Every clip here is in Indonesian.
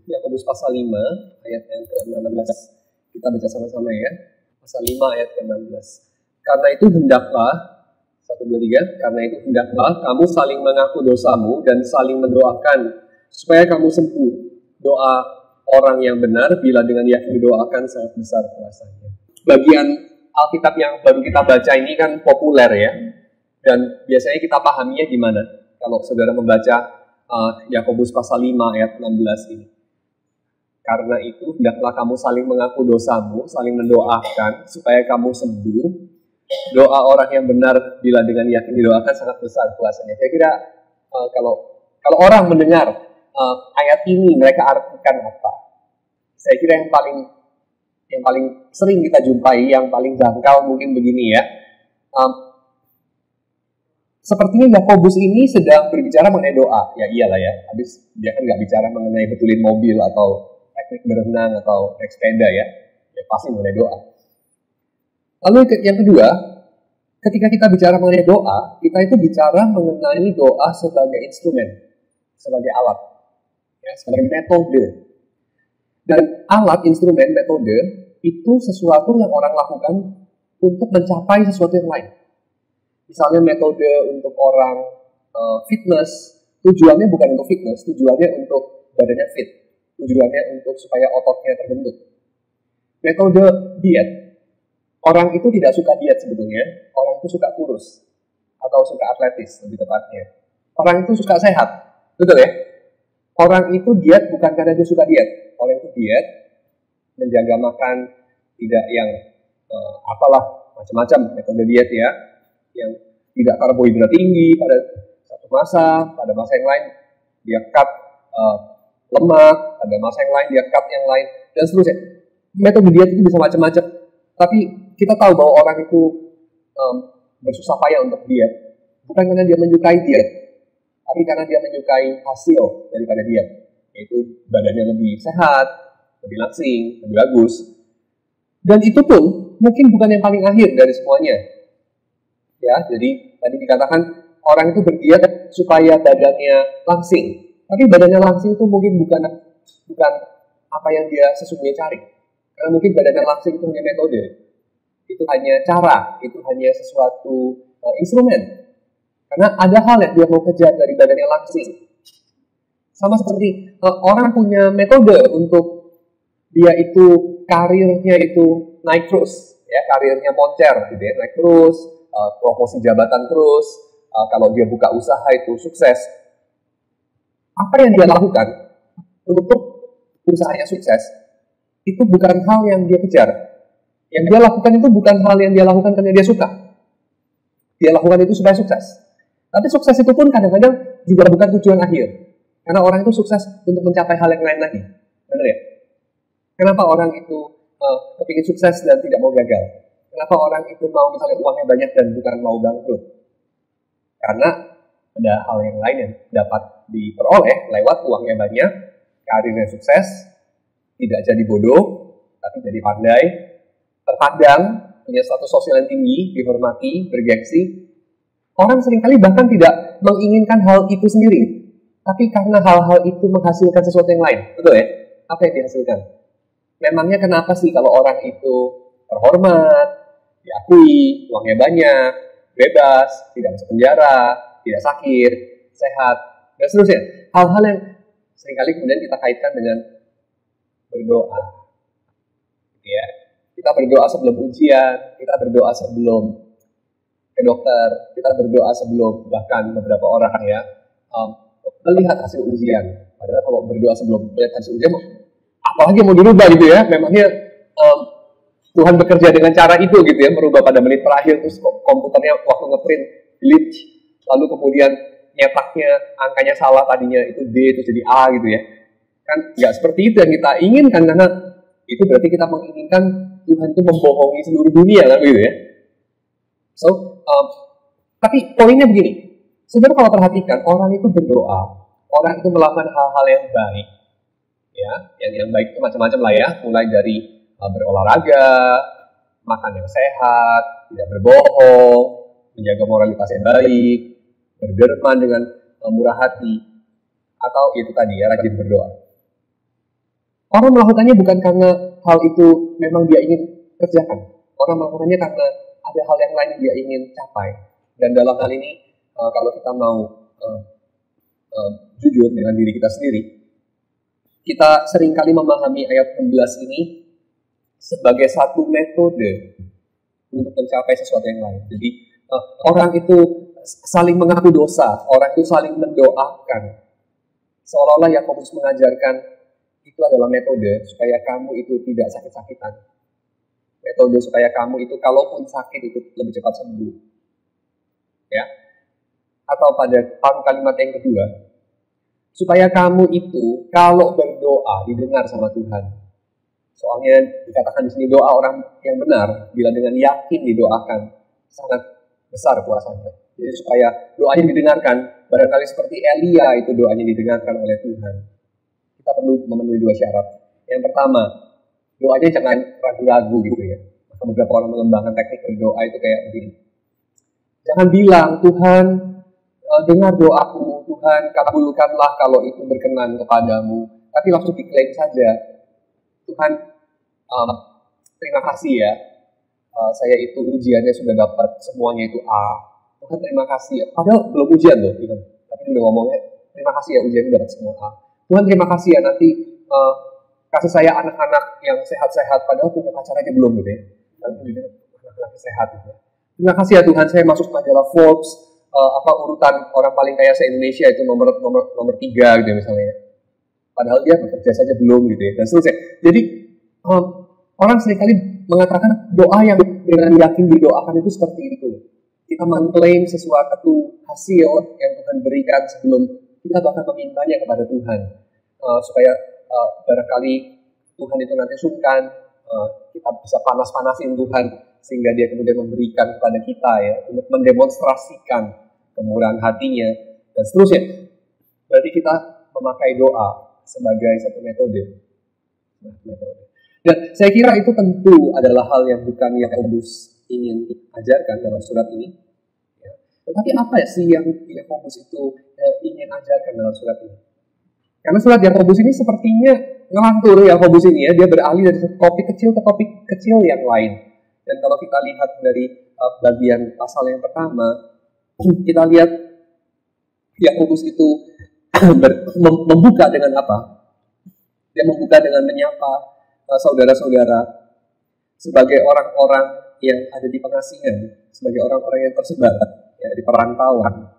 Yakobus pasal 5 ayat yang ke-16. Kita baca sama-sama ya. Pasal 5 ayat ke-16. Karena itu hendaklah, 1, 2, 3, karena itu hendaklah kamu saling mengaku dosamu dan saling mendoakan supaya kamu sembuh. Doa orang yang benar bila dengan yakin didoakan sangat besar kuasanya. Bagian Alkitab yang baru kita baca ini kan populer ya. Dan biasanya kita pahaminya gimana? Kalau saudara membaca Yakobus pasal 5 ayat 16 ini. Karena itu, hendaklah kamu saling mengaku dosamu, saling mendoakan, supaya kamu sembuh. Doa orang yang benar, bila dengan yakin didoakan, sangat besar kuasanya. Saya kira, kalau orang mendengar ayat ini, mereka artikan apa? Saya kira yang paling sering kita jumpai, yang paling jangkau mungkin begini ya. Sepertinya Yakobus ini sedang berbicara mengenai doa. Ya iyalah ya, habis dia kan nggak bicara mengenai betulin mobil atau teknik berenang atau naik sepeda ya pasti mengenai doa. Lalu yang kedua, ketika kita bicara mengenai doa, kita itu bicara mengenai doa sebagai instrumen, sebagai alat, ya, sebagai metode. Dan alat, instrumen, metode itu sesuatu yang orang lakukan untuk mencapai sesuatu yang lain. Misalnya metode untuk orang fitness, tujuannya bukan untuk fitness, tujuannya untuk badannya fit. Tujuannya untuk supaya ototnya terbentuk. Metode diet, orang itu tidak suka diet sebetulnya, orang itu suka kurus atau suka atletis lebih tepatnya. Orang itu suka sehat, betul ya? Orang itu diet bukan karena dia suka diet, orang itu diet menjaga makan tidak yang apalah macam-macam metode diet ya, yang tidak karbohidrat tinggi pada satu masa, pada masa yang lain dia cut lemak, pada masa yang lain dia cut yang lain, dan seterusnya. Metode diet itu bisa macam-macam, tapi kita tahu bahwa orang itu bersusah payah untuk diet, bukan karena dia menyukai diet, tapi karena dia menyukai hasil daripada diet, yaitu badannya lebih sehat, lebih langsing, lebih bagus. Dan itu pun mungkin bukan yang paling akhir dari semuanya. Ya, jadi tadi dikatakan orang itu berdiet supaya badannya langsing. Tapi badannya langsing itu mungkin bukan apa yang dia sesungguhnya cari. Karena mungkin badannya langsing itu hanya metode. Itu hanya cara, itu hanya sesuatu instrumen. Karena ada hal yang dia mau kejar dari badannya langsing. Sama seperti orang punya metode untuk dia itu karirnya itu naik terus. Ya, karirnya moncer gitu ya, naik terus. Promosi jabatan terus, kalau dia buka usaha itu sukses. Apa yang dia lakukan untuk usahanya sukses, itu bukan hal yang dia kejar. Yang dia lakukan itu bukan hal yang dia lakukan karena dia suka. Dia lakukan itu supaya sukses. Tapi sukses itu pun kadang-kadang juga bukan tujuan akhir. Karena orang itu sukses untuk mencapai hal yang lain lagi. Benar ya? Kenapa orang itu kepingin sukses dan tidak mau gagal? Kenapa orang itu mau misalnya uangnya banyak dan bukan mau bangkrut? Karena ada hal yang lain yang dapat diperoleh lewat uangnya banyak, karirnya sukses, tidak jadi bodoh, tapi jadi pandai, terpandang, punya status sosial yang tinggi, dihormati, bergengsi. Orang seringkali bahkan tidak menginginkan hal itu sendiri, tapi karena hal-hal itu menghasilkan sesuatu yang lain. Betul ya? Apa yang dihasilkan? Memangnya kenapa sih kalau orang itu terhormat, diakui, uangnya banyak, bebas, tidak masuk penjara, tidak sakit, sehat, dan seterusnya. Hal-hal yang seringkali kemudian kita kaitkan dengan berdoa. Ya, kita berdoa sebelum ujian, kita berdoa sebelum ke dokter, kita berdoa sebelum bahkan beberapa orang ya melihat hasil ujian. Padahal kalau berdoa sebelum melihat hasil ujian, apalagi mau dirubah gitu ya, memangnya Tuhan bekerja dengan cara itu gitu ya, merubah pada menit terakhir, terus komputernya waktu ngeprint glitch, lalu kemudian nyetaknya angkanya salah, tadinya itu D itu jadi A gitu ya. Kan nggak seperti itu yang kita inginkan, karena itu berarti kita menginginkan Tuhan itu membohongi seluruh dunia kan gitu ya. So, tapi poinnya begini, sebenarnya kalau perhatikan, orang itu berdoa, orang itu melakukan hal-hal yang baik, ya, yang baik itu macam-macam lah ya, mulai dari berolahraga, makan yang sehat, tidak berbohong, menjaga moralitas yang baik, berderma dengan murah hati, atau itu tadi ya, rajin berdoa. Orang melakukannya bukan karena hal itu memang dia ingin kerjakan. Orang melakukannya karena ada hal yang lain yang dia ingin capai. Dan dalam hal ini, kalau kita mau jujur dengan diri kita sendiri, kita seringkali memahami ayat 16 ini sebagai satu metode untuk mencapai sesuatu yang lain. Jadi orang itu saling mengaku dosa, orang itu saling mendoakan. Seolah-olah Yakobus mengajarkan itu adalah metode supaya kamu itu tidak sakit-sakitan. Metode supaya kamu itu kalaupun sakit itu lebih cepat sembuh. Ya. Atau pada paruh kalimat yang kedua, supaya kamu itu kalau berdoa didengar sama Tuhan. Soalnya dikatakan di sini doa orang yang benar bila dengan yakin didoakan sangat besar kuasanya. Jadi supaya doanya didengarkan, barangkali seperti Elia itu doanya didengarkan oleh Tuhan. Kita perlu memenuhi dua syarat. Yang pertama, doanya jangan ragu-ragu gitu ya. Maka beberapa orang mengembangkan teknik berdoa itu kayak begini. Jangan bilang, Tuhan dengar doaku, Tuhan kabulkanlah kalau itu berkenan kepadamu. Tapi langsung diklaim saja, Tuhan terima kasih ya, saya itu ujiannya sudah dapat, semuanya itu A. Tuhan terima kasih, padahal belum ujian loh, Tuhan. Tapi dia udah ngomongnya, terima kasih ya ujiannya dapat semua A. Tuhan terima kasih ya nanti kasih saya anak-anak yang sehat-sehat, padahal punya pacar aja belum gitu ya. Anak-anak sehat gitu ya. Terima kasih ya Tuhan, saya masuk majalah Forbes, urutan orang paling kaya se-Indonesia itu nomor 3 gitu ya, misalnya. Padahal dia bekerja saja belum gitu ya, dan seterusnya. Jadi orang seringkali mengatakan doa yang dengan yakin didoakan itu seperti itu. Kita mengklaim sesuatu hasil yang Tuhan berikan sebelum kita bahkan memintanya kepada Tuhan, supaya barangkali Tuhan itu nanti sungkan, kita bisa panas-panasin Tuhan sehingga dia kemudian memberikan kepada kita ya, untuk mendemonstrasikan kemurahan hatinya dan seterusnya. Berarti kita memakai doa sebagai satu metode. Dan saya kira itu tentu adalah hal yang bukan Yakobus ingin ajarkan dalam surat ini. Ya. Tetapi apa sih yang Yakobus itu ingin ajarkan dalam surat ini? Karena surat Yakobus ini sepertinya ngelantur Yakobus ini ya, dia beralih dari topik kecil ke topik kecil yang lain. Dan kalau kita lihat dari bagian pasal yang pertama, kita lihat Yakobus itu membuka dengan apa? Dia membuka dengan menyapa saudara-saudara sebagai orang-orang yang ada di pengasingan, sebagai orang-orang yang tersebar ya, di perantauan.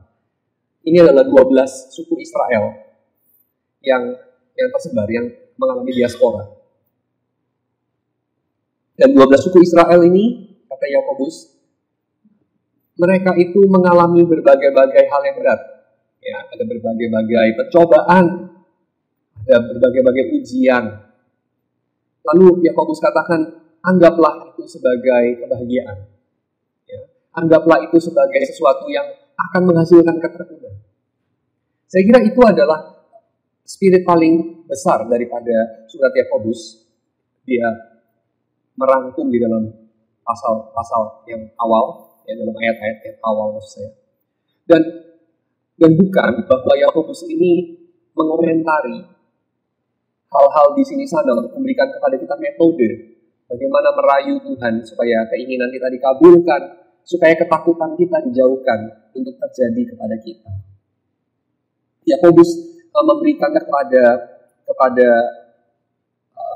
Ini adalah 12 suku Israel yang tersebar, yang mengalami diaspora. Dan 12 suku Israel ini, kata Yakobus, mereka itu mengalami berbagai-bagai hal yang berat. Ya, ada berbagai-bagai pencobaan, ada berbagai-bagai ujian. Lalu Yakobus katakan, anggaplah itu sebagai kebahagiaan. Ya, anggaplah itu sebagai sesuatu yang akan menghasilkan keterpujian. Saya kira itu adalah spirit paling besar daripada surat Yakobus. Dia merangkum di dalam pasal-pasal yang awal, ya, dalam ayat-ayat yang awal maksud saya. Dan bukan bahwa Yakobus ini mengomentari hal-hal di sini sana untuk memberikan kepada kita metode bagaimana merayu Tuhan supaya keinginan kita dikabulkan, supaya ketakutan kita dijauhkan untuk terjadi kepada kita. Yakobus memberikan kepada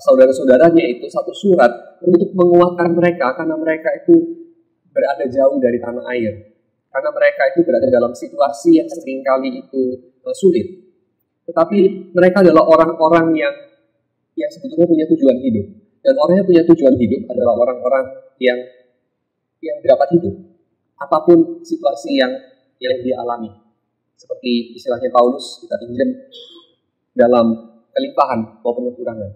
saudara-saudaranya itu satu surat untuk menguatkan mereka, karena mereka itu berada jauh dari tanah air, karena mereka itu berada dalam situasi yang seringkali itu sulit. Tetapi mereka adalah orang-orang yang sebetulnya punya tujuan hidup, dan orang yang punya tujuan hidup adalah orang-orang yang dapat hidup apapun situasi yang dia alami. Seperti istilahnya Paulus, kita pinjam dalam kelimpahan maupun kekurangan,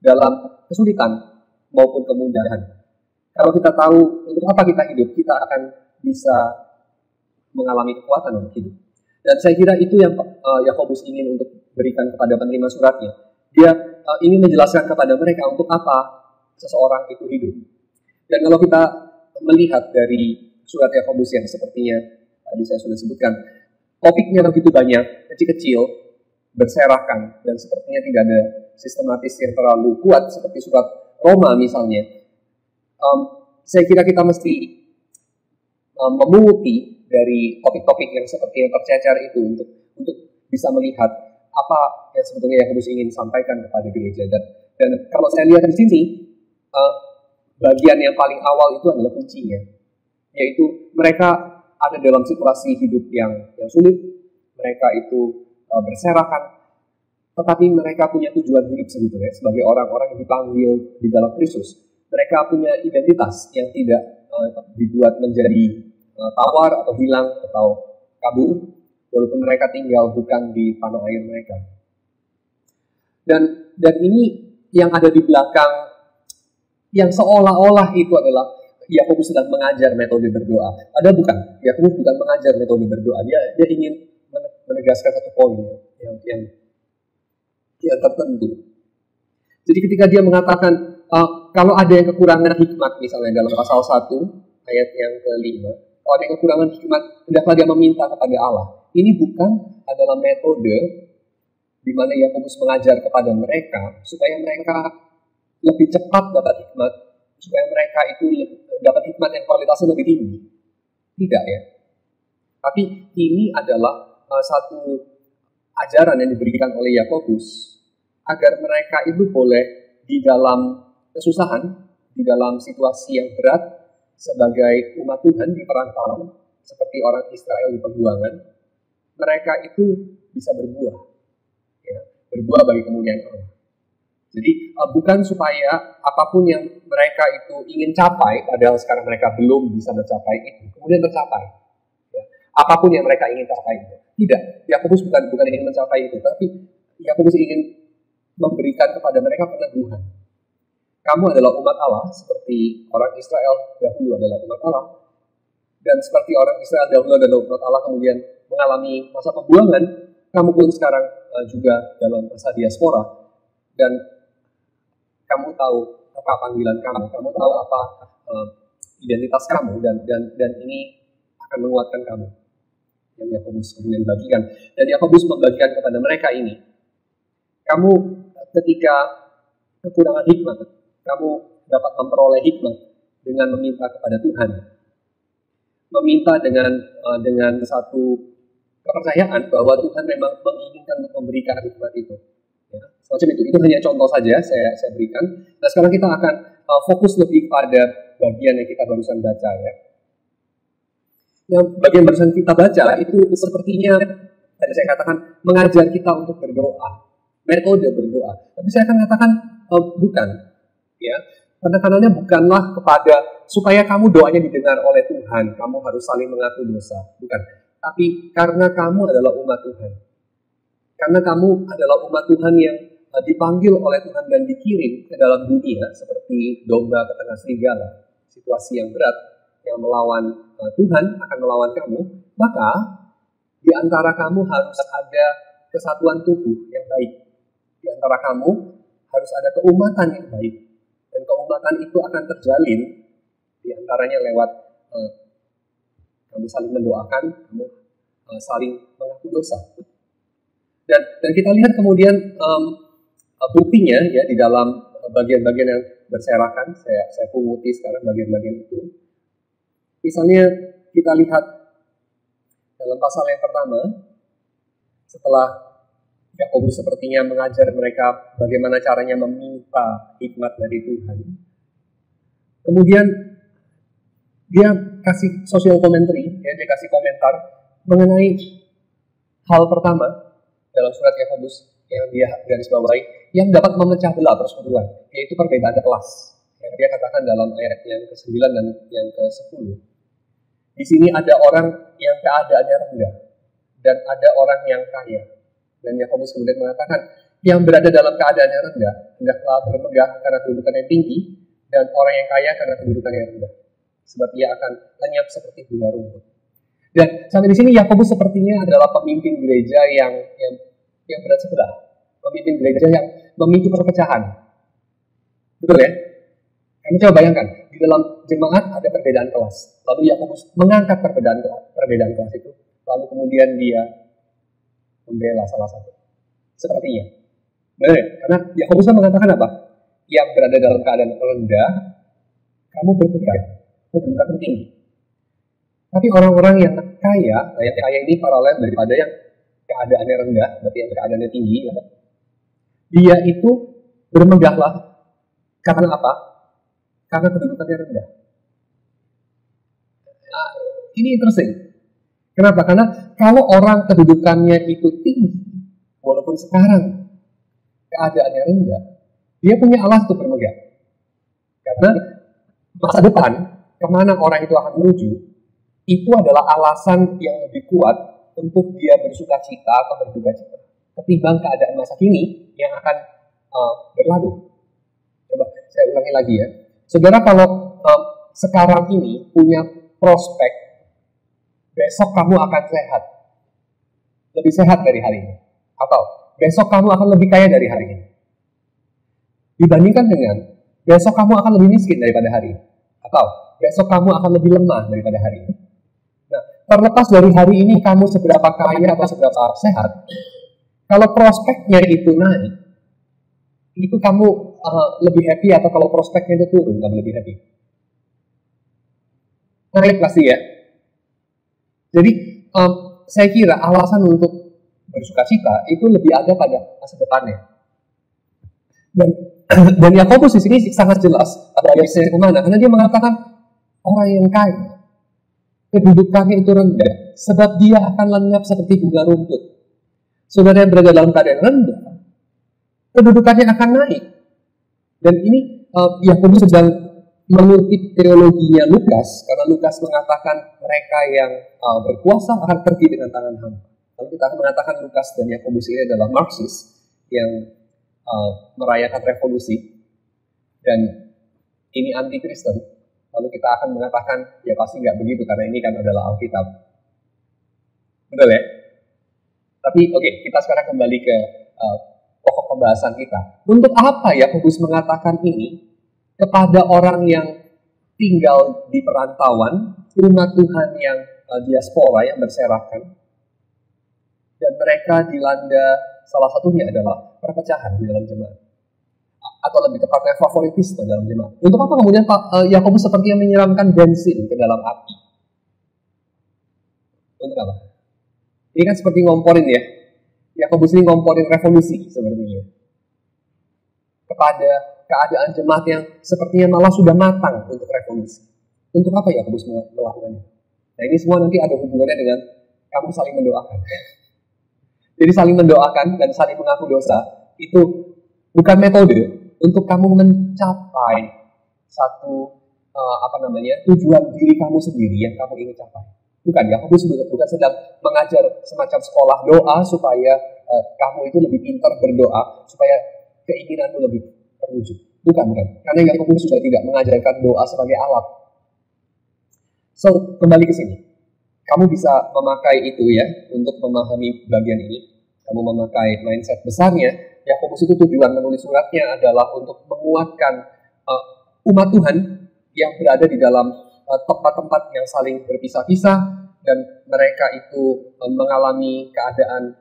dalam kesulitan maupun kemudahan. Kalau kita tahu untuk apa kita hidup, kita akan bisa mengalami kekuatan untuk hidup. Dan saya kira itu yang Yakobus ingin untuk berikan kepada penerima suratnya. Dia ingin menjelaskan kepada mereka untuk apa seseorang itu hidup. Dan kalau kita melihat dari surat Yakobus yang sepertinya tadi saya sudah sebutkan, topiknya begitu banyak, kecil-kecil, berserakan dan sepertinya tidak ada sistematis yang terlalu kuat seperti surat Roma misalnya. Saya kira kita mesti memunguti dari topik-topik yang seperti yang tercecer itu untuk bisa melihat apa yang sebetulnya Yakobus ingin sampaikan kepada gereja. Dan kalau saya lihat di sini, bagian yang paling awal itu adalah kuncinya, yaitu mereka ada dalam situasi hidup yang sulit, mereka itu berserakan, tetapi mereka punya tujuan hidup sebetulnya sebagai orang-orang yang dipanggil di dalam Kristus. Mereka punya identitas yang tidak dibuat menjadi tawar atau hilang atau kabur, walaupun mereka tinggal bukan di tanah air mereka. Dan ini yang ada di belakang, yang seolah-olah itu adalah Yakobus sedang mengajar metode berdoa. Ada bukan? Yakobus bukan mengajar metode berdoa. Dia ingin menegaskan satu poin yang tertentu. Jadi ketika dia mengatakan kalau ada yang kekurangan hikmat, misalnya dalam pasal 1 ayat yang ke-5, kalau ada yang kekurangan hikmat, hendaklah dia meminta kepada Allah. Ini bukan adalah metode di mana Yakobus mengajar kepada mereka supaya mereka lebih cepat dapat hikmat, supaya mereka itu dapat hikmat yang kualitasnya lebih tinggi. Tidak ya. Tapi ini adalah satu ajaran yang diberikan oleh Yakobus agar mereka itu boleh di dalam kesusahan, di dalam situasi yang berat sebagai umat Tuhan di perantauan, seperti orang Israel di pembuangan, mereka itu bisa berbuah, ya, berbuah bagi kemuliaan Allah. Jadi bukan supaya apapun yang mereka itu ingin capai, padahal sekarang mereka belum bisa mencapai itu, kemudian tercapai. Ya. Apapun yang mereka ingin capai itu. Tidak, Yakobus bukan ingin mencapai itu, tapi Yakobus ingin memberikan kepada mereka peneguhan. Kamu adalah umat Allah, seperti orang Israel dahulu adalah umat Allah. Dan seperti orang Israel dahulu adalah umat Allah, kemudian mengalami masa pembuangan, kamu pun sekarang juga dalam masa diaspora. Dan kamu tahu apa panggilan kamu tahu apa identitas kamu, dan ini akan menguatkan kamu. Yang Yakobus kemudian bagikan. Dan Yakobus membagikan kepada mereka ini. Kamu ketika kekurangan hikmat, kamu dapat memperoleh hikmat dengan meminta kepada Tuhan. Meminta dengan satu kepercayaan bahwa Tuhan memang menginginkan untuk memberikan hikmat itu. Ya, semacam itu. Itu hanya contoh saja saya berikan. Nah, sekarang kita akan fokus lebih pada bagian yang kita barusan baca ya. Yang bagian barusan kita baca itu sepertinya tadi saya katakan mengajar kita untuk berdoa. Metode berdoa. Tapi saya akan katakan bukan. Ya, penekanannya bukanlah kepada supaya kamu doanya didengar oleh Tuhan, kamu harus saling mengaku dosa, bukan. Tapi karena kamu adalah umat Tuhan, karena kamu adalah umat Tuhan yang dipanggil oleh Tuhan dan dikirim ke dalam dunia seperti domba ke tengah serigala, situasi yang berat yang melawan Tuhan akan melawan kamu, maka di antara kamu harus ada kesatuan tubuh yang baik, di antara kamu harus ada keumatan yang baik. Dan keumatan itu akan terjalin di antaranya lewat kamu saling mendoakan, kamu saling mengaku dosa. Dan kita lihat kemudian buktinya ya di dalam bagian-bagian yang berserakan. Saya punguti sekarang bagian-bagian itu. Misalnya kita lihat dalam pasal yang pertama, setelah Yakobus sepertinya mengajar mereka bagaimana caranya meminta hikmat dari Tuhan. Kemudian dia kasih social commentary, ya, dia kasih komentar mengenai hal pertama dalam surat Yakobus yang dia garis bawahi, yang dapat memecah belah persekutuan, yaitu perbedaan kelas. Yang dia katakan dalam ayat yang ke-9 dan yang ke-10. Di sini ada orang yang keadaannya rendah dan ada orang yang kaya. Dan Yakobus kemudian mengatakan, yang berada dalam keadaan yang rendah, hendaklah bermegah karena kedudukan yang tinggi, dan orang yang kaya karena kedudukan yang rendah. Sebab ia akan lenyap seperti bunga rumput. Dan sampai di sini Yakobus sepertinya adalah pemimpin gereja yang berat sebelah. Pemimpin gereja yang memicu perpecahan. Betul ya? Kamu coba bayangkan, di dalam jemaat ada perbedaan kelas. Lalu Yakobus mengangkat perbedaan kelas itu. Lalu kemudian dia membela salah satu. sepertinya. Benar ya? Karena Yakobus mengatakan apa? Yang berada dalam keadaan rendah, kamu berpegang kedudukan tinggi. Tapi orang-orang yang kaya ini paralel daripada yang keadaannya rendah, berarti yang keadaannya tinggi, ya. Dia itu bermegahlah. Karena apa? Karena kedudukannya rendah. Nah, ini interesting. Kenapa? Karena kalau orang kedudukannya itu tinggi, walaupun sekarang keadaannya rendah, dia punya alas untuk bermegah. Karena masa depan, kemana orang itu akan menuju, itu adalah alasan yang lebih kuat untuk dia bersuka cita atau berduka cita ketimbang keadaan masa kini yang akan berlalu. Coba saya ulangi lagi ya. Saudara, kalau sekarang ini punya prospek besok kamu akan sehat, lebih sehat dari hari ini, atau besok kamu akan lebih kaya dari hari ini, dibandingkan dengan besok kamu akan lebih miskin daripada hari ini, atau besok kamu akan lebih lemah daripada hari ini. Nah, terlepas dari hari ini kamu seberapa kaya atau seberapa sehat, kalau prospeknya itu naik, itu kamu lebih happy, atau kalau prospeknya itu turun, kamu lebih happy? Naik pasti ya. Jadi saya kira alasan untuk bersuka cita itu lebih ada pada masa depannya. Dan Yakobus di sini sangat jelas ada biasanya kemana, karena dia mengatakan orang yang kaya kedudukannya itu rendah, sebab dia akan lenyap seperti bunga rumput. Saudara yang berada dalam keadaan rendah, kedudukannya akan naik. Dan ini Yakobus sedang mengutip teologinya Lukas, karena Lukas mengatakan mereka yang berkuasa akan pergi dengan tangan hampa. Lalu kita akan mengatakan Lukas dan Yakobus ini adalah Marxis yang merayakan revolusi, dan ini anti-Kristen. Lalu kita akan mengatakan, ya pasti nggak begitu, karena ini kan adalah Alkitab. Betul ya? Tapi oke, kita sekarang kembali ke pokok pembahasan kita. Untuk apa Yakobus mengatakan ini kepada orang yang tinggal di perantauan, umat Tuhan yang diaspora, yang berserakan, dan mereka dilanda, salah satunya adalah perpecahan di dalam jemaat, atau lebih tepatnya favoritisme dalam jemaat. Untuk apa kemudian Yakobus sepertinya menyiramkan bensin ke dalam api? Untuk apa? Ini kan seperti ngomporin ya. Yakobus ini ngomporin revolusi sepertinya kepada keadaan jemaat yang sepertinya malah sudah matang untuk revolusi. Untuk apa Yakobus melakukannya? Nah, ini semua nanti ada hubungannya dengan kamu saling mendoakan. Jadi saling mendoakan dan saling mengaku dosa itu bukan metode untuk kamu mencapai satu tujuan diri kamu sendiri yang kamu ingin capai. Bukan, Yakobus bukan sedang mengajar semacam sekolah doa supaya kamu itu lebih pintar berdoa, supaya keinginanmu lebih terwujud. Bukan. Karena Yakobus sudah tidak mengajarkan doa sebagai alat. So, kembali ke sini. Kamu bisa memakai itu ya, untuk memahami bagian ini. Kamu memakai mindset besarnya. Yakobus itu tujuan menulis suratnya adalah untuk menguatkan umat Tuhan yang berada di dalam tempat-tempat yang saling berpisah-pisah, dan mereka itu mengalami keadaan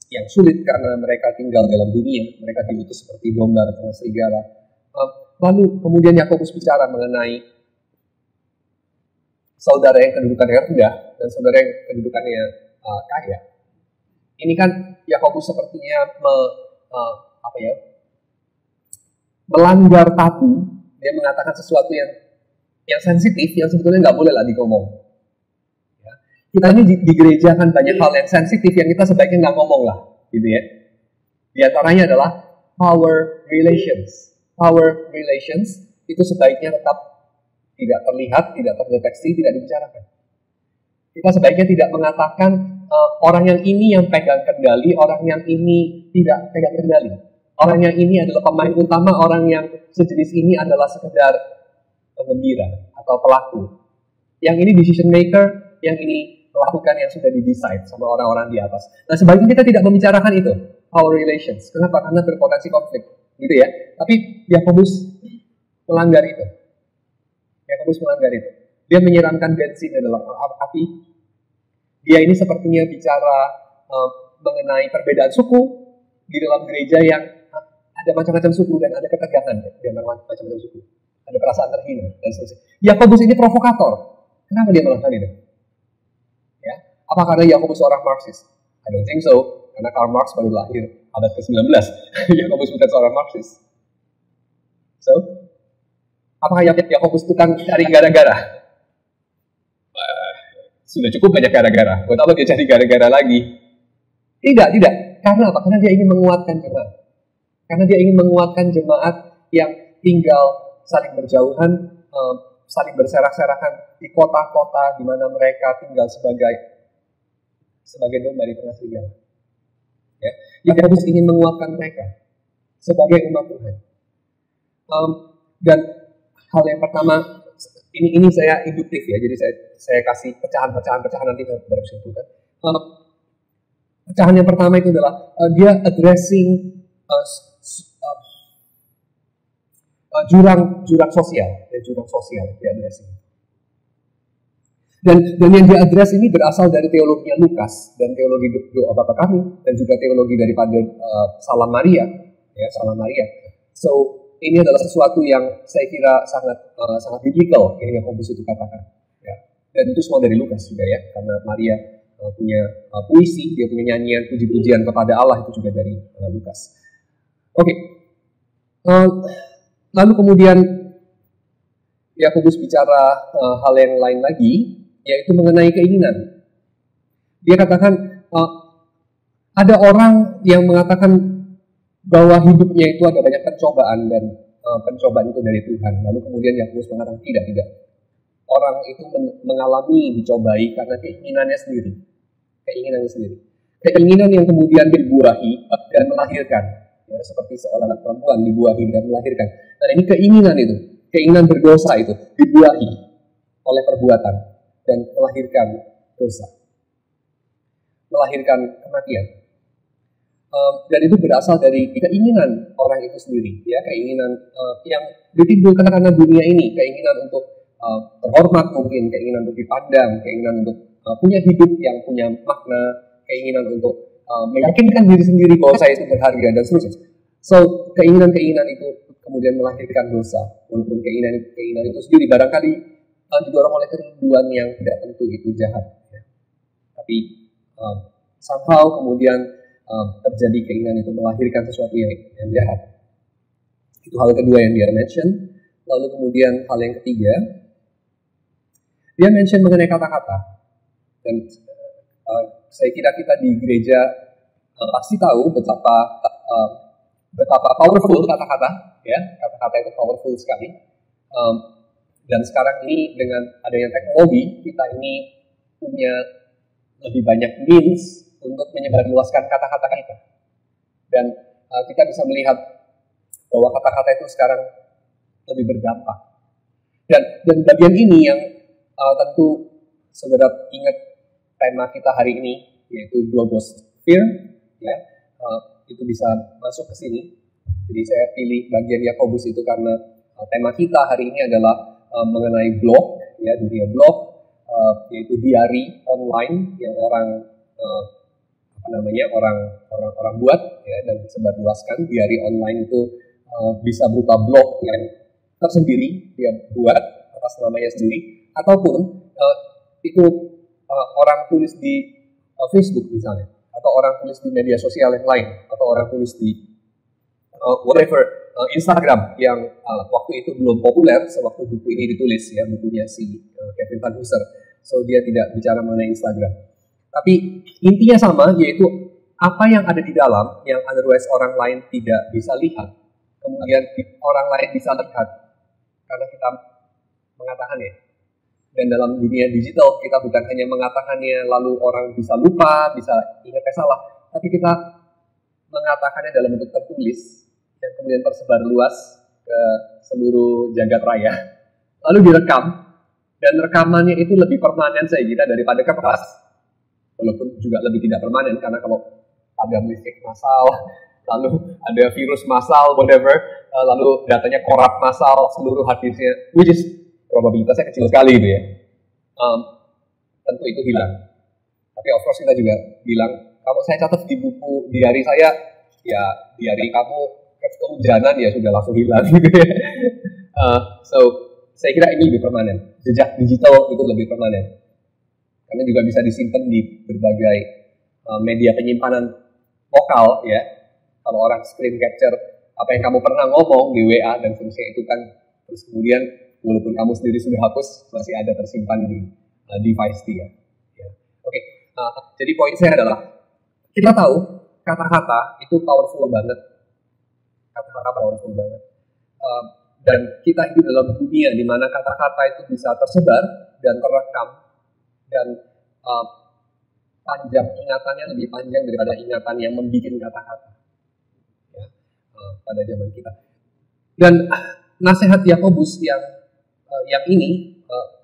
yang sulit karena mereka tinggal dalam dunia, mereka diutus seperti domba di tengah serigala. Lalu kemudian Yakobus bicara mengenai saudara yang kedudukannya rendah dan saudara yang kedudukannya kaya. Ini kan Yakobus sepertinya melanggar tabu. Dia mengatakan sesuatu yang sensitif, yang sebetulnya nggak boleh lah ngomong. Ya. Kita ini di gereja kan banyak hal yang sensitif yang kita sebaiknya nggak ngomong lah, gitu ya. Di antaranya adalah power relations. Power relations itu sebaiknya tetap tidak terlihat, tidak terdeteksi, tidak dibicarakan. Kita sebaiknya tidak mengatakan orang yang ini yang pegang kendali, orang yang ini tidak pegang kendali. Orang yang ini adalah pemain utama, orang yang sejenis ini adalah sekedar penggembira atau pelaku. Yang ini decision maker, yang ini melakukan yang sudah di-decide sama orang-orang di atas. Nah, sebaiknya kita tidak membicarakan itu, power relations. Kenapa? Karena berpotensi konflik, gitu ya. Tapi Yakobus melanggar itu. Dia menyiramkan bensin ke dalam api. Dia ini sepertinya bicara mengenai perbedaan suku, di dalam gereja yang ada macam-macam suku dan ada ketegangan di antara macam-macam suku. Ada perasaan terhina dan seterusnya. Yakobus ini provokator. Kenapa dia melakukan itu? Ya, apa karena Yakobus seorang Marxis? I don't think so. Karena Karl Marx baru lahir abad ke-19. Yakobus bukan seorang Marxis. So, apakah Yakobus tukang cari gara-gara? Sudah cukup banyak gara-gara. Buat apa dia cari gara-gara lagi? Tidak. Karena apa? Karena dia ingin menguatkan jemaat. Karena dia ingin menguatkan jemaat yang tinggal saling berjauhan, saling berserak-serakan di kota-kota di mana mereka tinggal sebagai domba di tengah serigala. Ya, Yakobus ingin menguatkan mereka sebagai umat Tuhan. Dan hal yang pertama, ini saya induktif ya, jadi saya kasih pecahan nanti baru simpulkan. Pecahan yang pertama itu adalah dia addressing jurang sosial, dia addressing. Dan yang dia address ini berasal dari teologinya Lukas dan teologi doa Bapa Kami dan juga teologi daripada Salam Maria, ya Salam Maria. So ini adalah sesuatu yang saya kira sangat biblical yang Yakobus itu katakan. Ya. Dan itu semua dari Lukas juga ya, karena Maria punya puisi, dia punya nyanyian puji-pujian kepada Allah itu juga dari Lukas. Oke. Lalu kemudian Yakobus bicara hal yang lain lagi, yaitu mengenai keinginan. Dia katakan ada orang yang mengatakan bahwa hidupnya itu ada banyak pencobaan dan pencobaan itu dari Tuhan. Lalu kemudian Yakobus mengatakan tidak. Orang itu mengalami dicobai karena keinginannya sendiri. Keinginan yang kemudian dibuahi dan melahirkan. Ya, seperti seorang perempuan dibuahi dan melahirkan. Dan ini keinginan berdosa itu dibuahi oleh perbuatan dan melahirkan dosa, melahirkan kematian. Dan itu berasal dari keinginan orang itu sendiri, ya keinginan yang ditimbulkan karena dunia ini, keinginan untuk terhormat mungkin, keinginan untuk dipandang, keinginan untuk punya hidup yang punya makna, keinginan untuk meyakinkan diri sendiri bahwa saya itu berharga dan seterusnya. So keinginan itu kemudian melahirkan dosa, walaupun keinginan itu sendiri barangkali didorong oleh kerinduan yang tidak tentu itu jahat. Ya. Tapi somehow kemudian terjadi keinginan itu melahirkan sesuatu yang jahat. Itu hal kedua yang dia mention. Lalu kemudian hal yang ketiga, dia mention mengenai kata-kata. Dan saya kira kita di gereja pasti tahu betapa powerful kata-kata, ya kata-kata itu powerful sekali. Dan sekarang ini dengan adanya teknologi, kita ini punya lebih banyak means untuk menyebarluaskan kata-kata kita. Dan kita bisa melihat bahwa kata-kata itu sekarang lebih berdampak. Dan bagian ini yang tentu saudara ingat tema kita hari ini, yaitu blogosphere, ya, itu bisa masuk ke sini. Jadi saya pilih bagian Yakobus itu karena tema kita hari ini adalah mengenai blog, ya dunia blog, yaitu diary online yang orang buat, ya, dan sebarluaskan. Diary online itu bisa berupa blog yang tersendiri dia buat atas namanya sendiri, ataupun itu orang tulis di Facebook misalnya, atau orang tulis di media sosial yang lain, atau orang tulis di Instagram yang waktu itu belum populer sewaktu buku ini ditulis, ya bukunya si Kevin Van Hooser. So dia tidak bicara mengenai Instagram. Tapi intinya sama, yaitu apa yang ada di dalam yang otherwise orang lain tidak bisa lihat, kemudian orang lain bisa lihat karena kita mengatakannya. Dan dalam dunia digital kita bukan hanya mengatakannya lalu orang bisa lupa, bisa ingatnya salah, tapi kita mengatakannya dalam bentuk tertulis yang kemudian tersebar luas ke seluruh jagat raya, lalu direkam, dan rekamannya itu lebih permanen saya kira daripada kertas, walaupun juga lebih tidak permanen karena kalau ada listrik massal, lalu ada virus massal, whatever, lalu datanya korup massal seluruh hard disknya, which is probabilitasnya kecil sekali itu ya, tentu itu hilang. Tapi of course kita juga bilang, kalau saya catat di buku diary saya ya di hari kamu kehujanan ya sudah langsung hilang gitu ya. So saya kira ini lebih permanen. Jejak digital itu lebih permanen. Karena juga bisa disimpan di berbagai media penyimpanan lokal ya. Kalau orang screen capture apa yang kamu pernah ngomong di WA dan seterusnya itu kan, terus kemudian walaupun kamu sendiri sudah hapus masih ada tersimpan di device dia. Ya. Oke, jadi poin saya adalah kita tahu kata-kata itu powerful banget. Kata-kata powerful banget. Dan kita hidup dalam dunia di mana kata-kata itu bisa tersebar dan terekam dan panjang ingatannya lebih panjang daripada ingatan yang membuat kata-kata ya, pada zaman kita. Dan nasihat Yakobus yang ini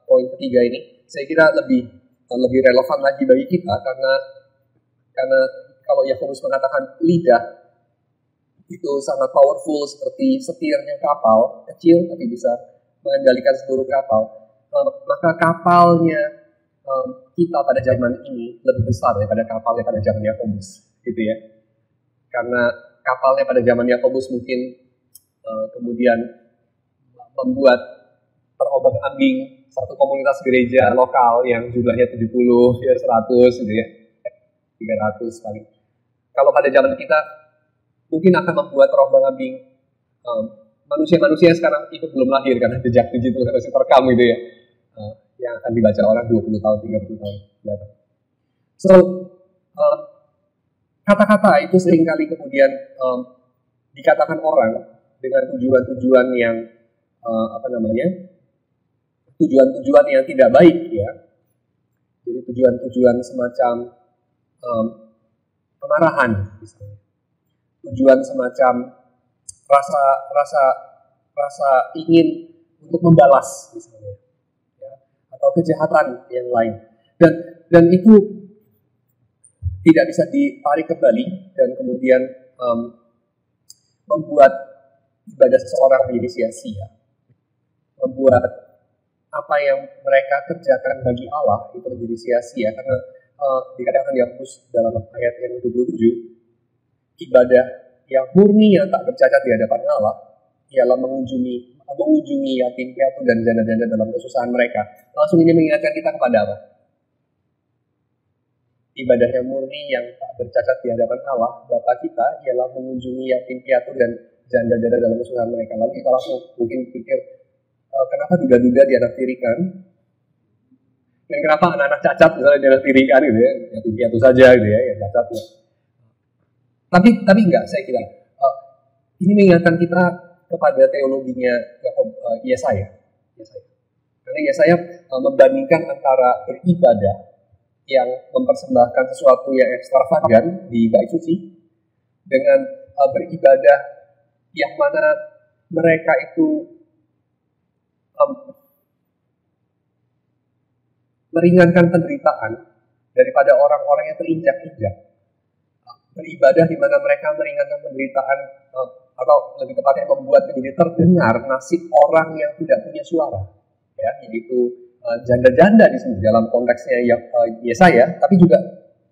poin ketiga ini saya kira lebih relevan lagi bagi kita karena kalau Yakobus mengatakan lidah itu sangat powerful seperti setirnya kapal kecil tapi bisa mengendalikan seluruh kapal, maka kapalnya kita pada zaman ini lebih besar daripada kapalnya pada zaman Yakobus, gitu ya. Karena kapalnya pada zaman Yakobus mungkin kemudian membuat terombang-ambing satu komunitas gereja lokal yang jumlahnya 70, ya 100 gitu ya, 300 paling. Kalau pada zaman kita mungkin akan membuat terombang-ambing manusia-manusia yang sekarang itu belum lahir karena jejak digital masih terekam gitu ya. Yang akan dibaca orang 20 tahun, 30 tahun datang. So, kata-kata itu seringkali kemudian dikatakan orang dengan tujuan-tujuan yang tujuan-tujuan yang tidak baik ya. Jadi tujuan-tujuan semacam kemarahan misalnya. Tujuan semacam rasa ingin untuk membalas misalnya. Atau kejahatan yang lain, dan itu tidak bisa ditarik kembali dan kemudian membuat ibadah seseorang menjadi sia-sia, membuat apa yang mereka kerjakan bagi Allah itu menjadi sia-sia karena dikatakan Yakobus dalam ayat yang 27, ibadah yang murni yang tak bercacat di hadapan Allah ialah mengunjungi yatim piatu dan janda-janda dalam kesusahan mereka. Langsung ini mengingatkan kita kepada apa? Ibadah yang murni yang tak bercacat di hadapan Allah Bapa kita ialah mengunjungi yatim piatu dan janda-janda dalam kesusahan mereka. Lalu kita langsung mungkin pikir, kenapa duda-duda dianaktirikan? Dan kenapa anak-anak cacat misalnya dianaktirikan gitu ya? Yatim piatu saja gitu ya, yang cacat ya. Tapi enggak, saya kira ini mengingatkan kita kepada teologinya Yesaya. Karena Yesaya membandingkan antara beribadah yang mempersembahkan sesuatu yang ekstravagan di bait suci dengan beribadah yang mana mereka itu meringankan penderitaan daripada orang-orang yang terinjak-injak. Beribadah di mana mereka meringankan penderitaan atau lebih tepatnya membuat menjadi terdengar nasib orang yang tidak punya suara, ya, yaitu janda-janda di sini dalam konteksnya Yesaya, tapi juga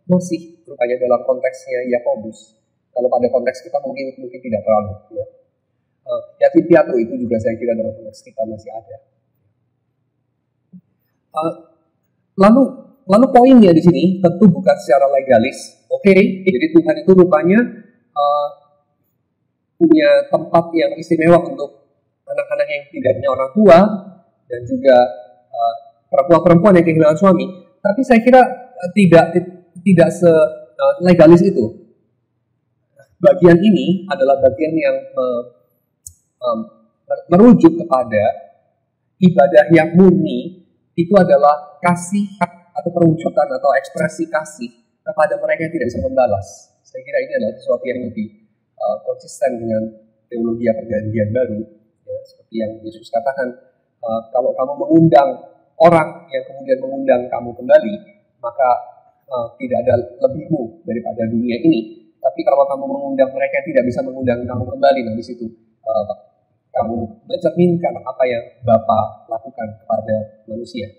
masih rupanya dalam konteksnya Yakobus. Kalau pada konteks kita mungkin tidak terlalu, ya. Yatim piatu itu juga saya kira dalam konteks kita masih ada. Lalu poinnya di sini tentu bukan secara legalis. Oke, jadi Tuhan itu rupanya punya tempat yang istimewa untuk anak-anak yang tidak punya orang tua dan juga perempuan-perempuan yang kehilangan suami. Tapi saya kira tidak legalis itu. Bagian ini adalah bagian yang merujuk kepada ibadah yang murni itu adalah kasih atau perwujudan atau ekspresi kasih kepada mereka yang tidak bisa membalas. Saya kira ini adalah sesuatu yang lebih konsisten dengan teologi perjanjian baru, ya, seperti yang Yesus katakan, kalau kamu mengundang orang yang kemudian mengundang kamu kembali, maka tidak ada lebihmu daripada dunia ini. Tapi kalau kamu mengundang mereka yang tidak bisa mengundang kamu kembali, nah di situ kamu mencerminkan apa yang Bapa lakukan kepada manusia.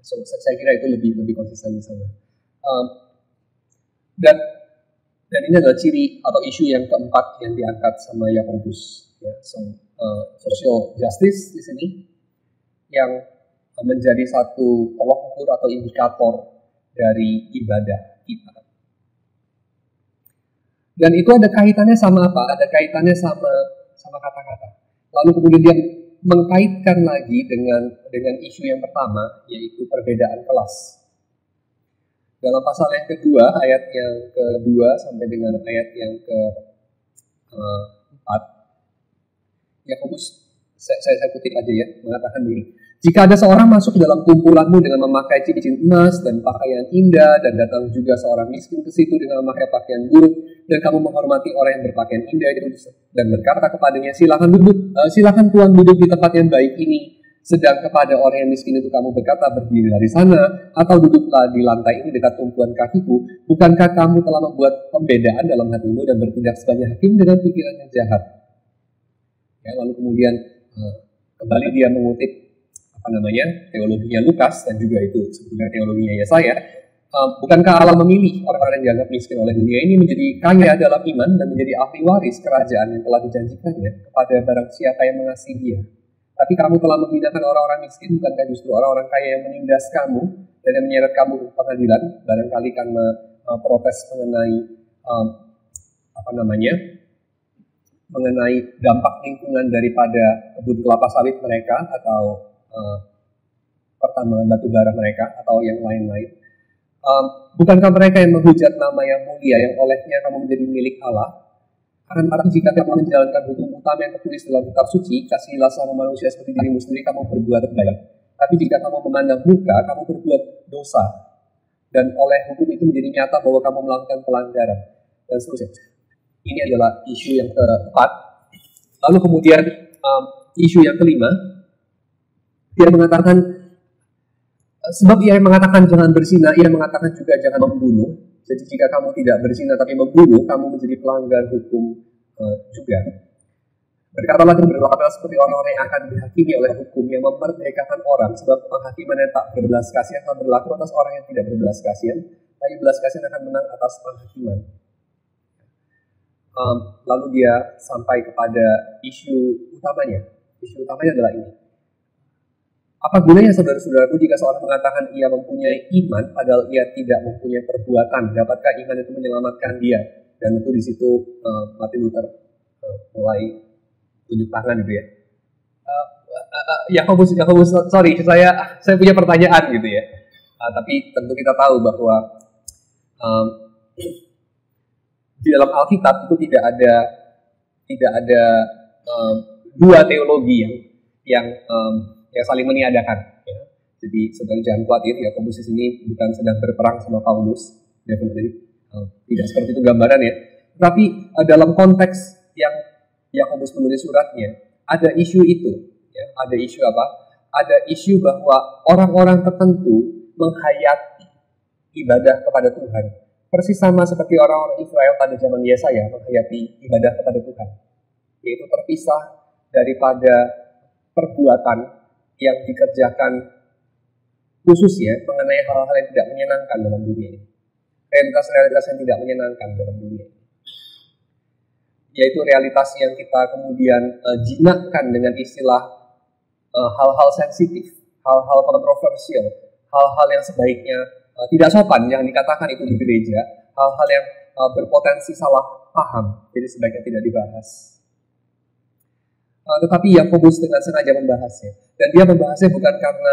So, saya kira itu lebih konsisten di sana. Dan Dan ini adalah ciri atau isu yang keempat yang diangkat sama Yakobus, ya, social justice di sini yang menjadi satu tolok ukur atau indikator dari ibadah kita. Dan itu ada kaitannya sama apa? Ada kaitannya sama kata-kata. Lalu kemudian dia mengkaitkan lagi dengan isu yang pertama, yaitu perbedaan kelas. Dalam pasal yang kedua, ayat yang kedua sampai dengan ayat yang keempat, Yakobus, saya kutip aja ya, mengatakan begini. Jika ada seorang masuk ke dalam kumpulanmu dengan memakai cincin emas dan pakaian indah, dan datang juga seorang miskin ke situ dengan memakai pakaian buruk, dan kamu menghormati orang yang berpakaian indah itu dan berkata kepadanya, silakan Tuhan duduk di tempat yang baik ini. Sedang kepada orang yang miskin itu kamu berkata, berdirilah di sana, atau duduklah di lantai ini dekat tumpuan kakiku. Bukankah kamu telah membuat pembedaan dalam hatimu dan bertindak sebagai hakim dengan pikiran yang jahat? Ya, lalu kemudian kembali dia mengutip teologinya Lukas, dan juga itu sebetulnya teologinya Yesaya. Bukankah Allah memilih orang-orang yang dianggap miskin oleh dunia ini menjadi kaya dalam iman dan menjadi ahli waris kerajaan yang telah dijanjikannya kepada barang siapa yang mengasihi Dia? Tapi kamu telah menghinakan orang-orang miskin, bukankah justru orang-orang kaya yang menindas kamu dan yang menyeret kamu ke pengadilan, barangkali karena protes mengenai dampak lingkungan daripada kebun kelapa sawit mereka atau pertambangan batu bara mereka atau yang lain-lain. Bukankah mereka yang menghujat nama yang mulia yang olehnya kamu menjadi milik Allah? Akan tetapi jika kamu menjalankan hukum utama yang tertulis dalam kitab suci, kasihilah sama manusia seperti dirimu sendiri, kamu berbuat baik. Tapi jika kamu memandang muka, kamu berbuat dosa. Dan oleh hukum itu menjadi nyata bahwa kamu melakukan pelanggaran. Dan seterusnya. Ini adalah isu yang keempat. Lalu kemudian isu yang kelima, dia mengatakan, sebab ia mengatakan jangan berzina, ia mengatakan juga jangan membunuh. Jadi jika kamu tidak berzina tapi membunuh, kamu menjadi pelanggar hukum juga. Berkatalah dan berlakulah seperti orang-orang yang akan dihakimi oleh hukum yang memerdekakan orang, sebab penghakiman yang tak berbelas kasihan akan berlaku atas orang yang tidak berbelas kasihan, tapi belas kasihan akan menang atas penghakiman. Lalu dia sampai kepada isu utamanya. Isu utamanya adalah ini. Apa gunanya saudara-saudaraku jika seorang mengatakan ia mempunyai iman padahal ia tidak mempunyai perbuatan? Dapatkah iman itu menyelamatkan dia? Dan itu di situ Martin Luther mulai tunjuk tangan gitu ya. Yakobus, sorry, saya punya pertanyaan gitu ya. Tapi tentu kita tahu bahwa di dalam Alkitab itu tidak ada dua teologi yang saling meniadakan. Ya. Jadi saudara jangan khawatir, Yakobus di sini bukan sedang berperang sama Paulus, tidak seperti itu gambarannya. Tapi dalam konteks yang Yakobus menulis suratnya, ada isu itu. Ya. Ada isu apa? Ada isu bahwa orang-orang tertentu menghayati ibadah kepada Tuhan, persis sama seperti orang-orang Israel pada zaman Yesaya menghayati ibadah kepada Tuhan, yaitu terpisah daripada perbuatan yang dikerjakan khususnya mengenai hal-hal yang tidak menyenangkan dalam dunia ini. Realitas-realitas yang tidak menyenangkan dalam dunia ini. Yaitu realitas yang kita kemudian jinakkan dengan istilah hal-hal sensitif, hal-hal kontroversial, hal-hal yang sebaiknya tidak sopan yang dikatakan itu di gereja, hal-hal yang berpotensi salah paham, jadi sebaiknya tidak dibahas. Tetapi Yakobus dengan sengaja membahasnya. Dan dia membahasnya bukan karena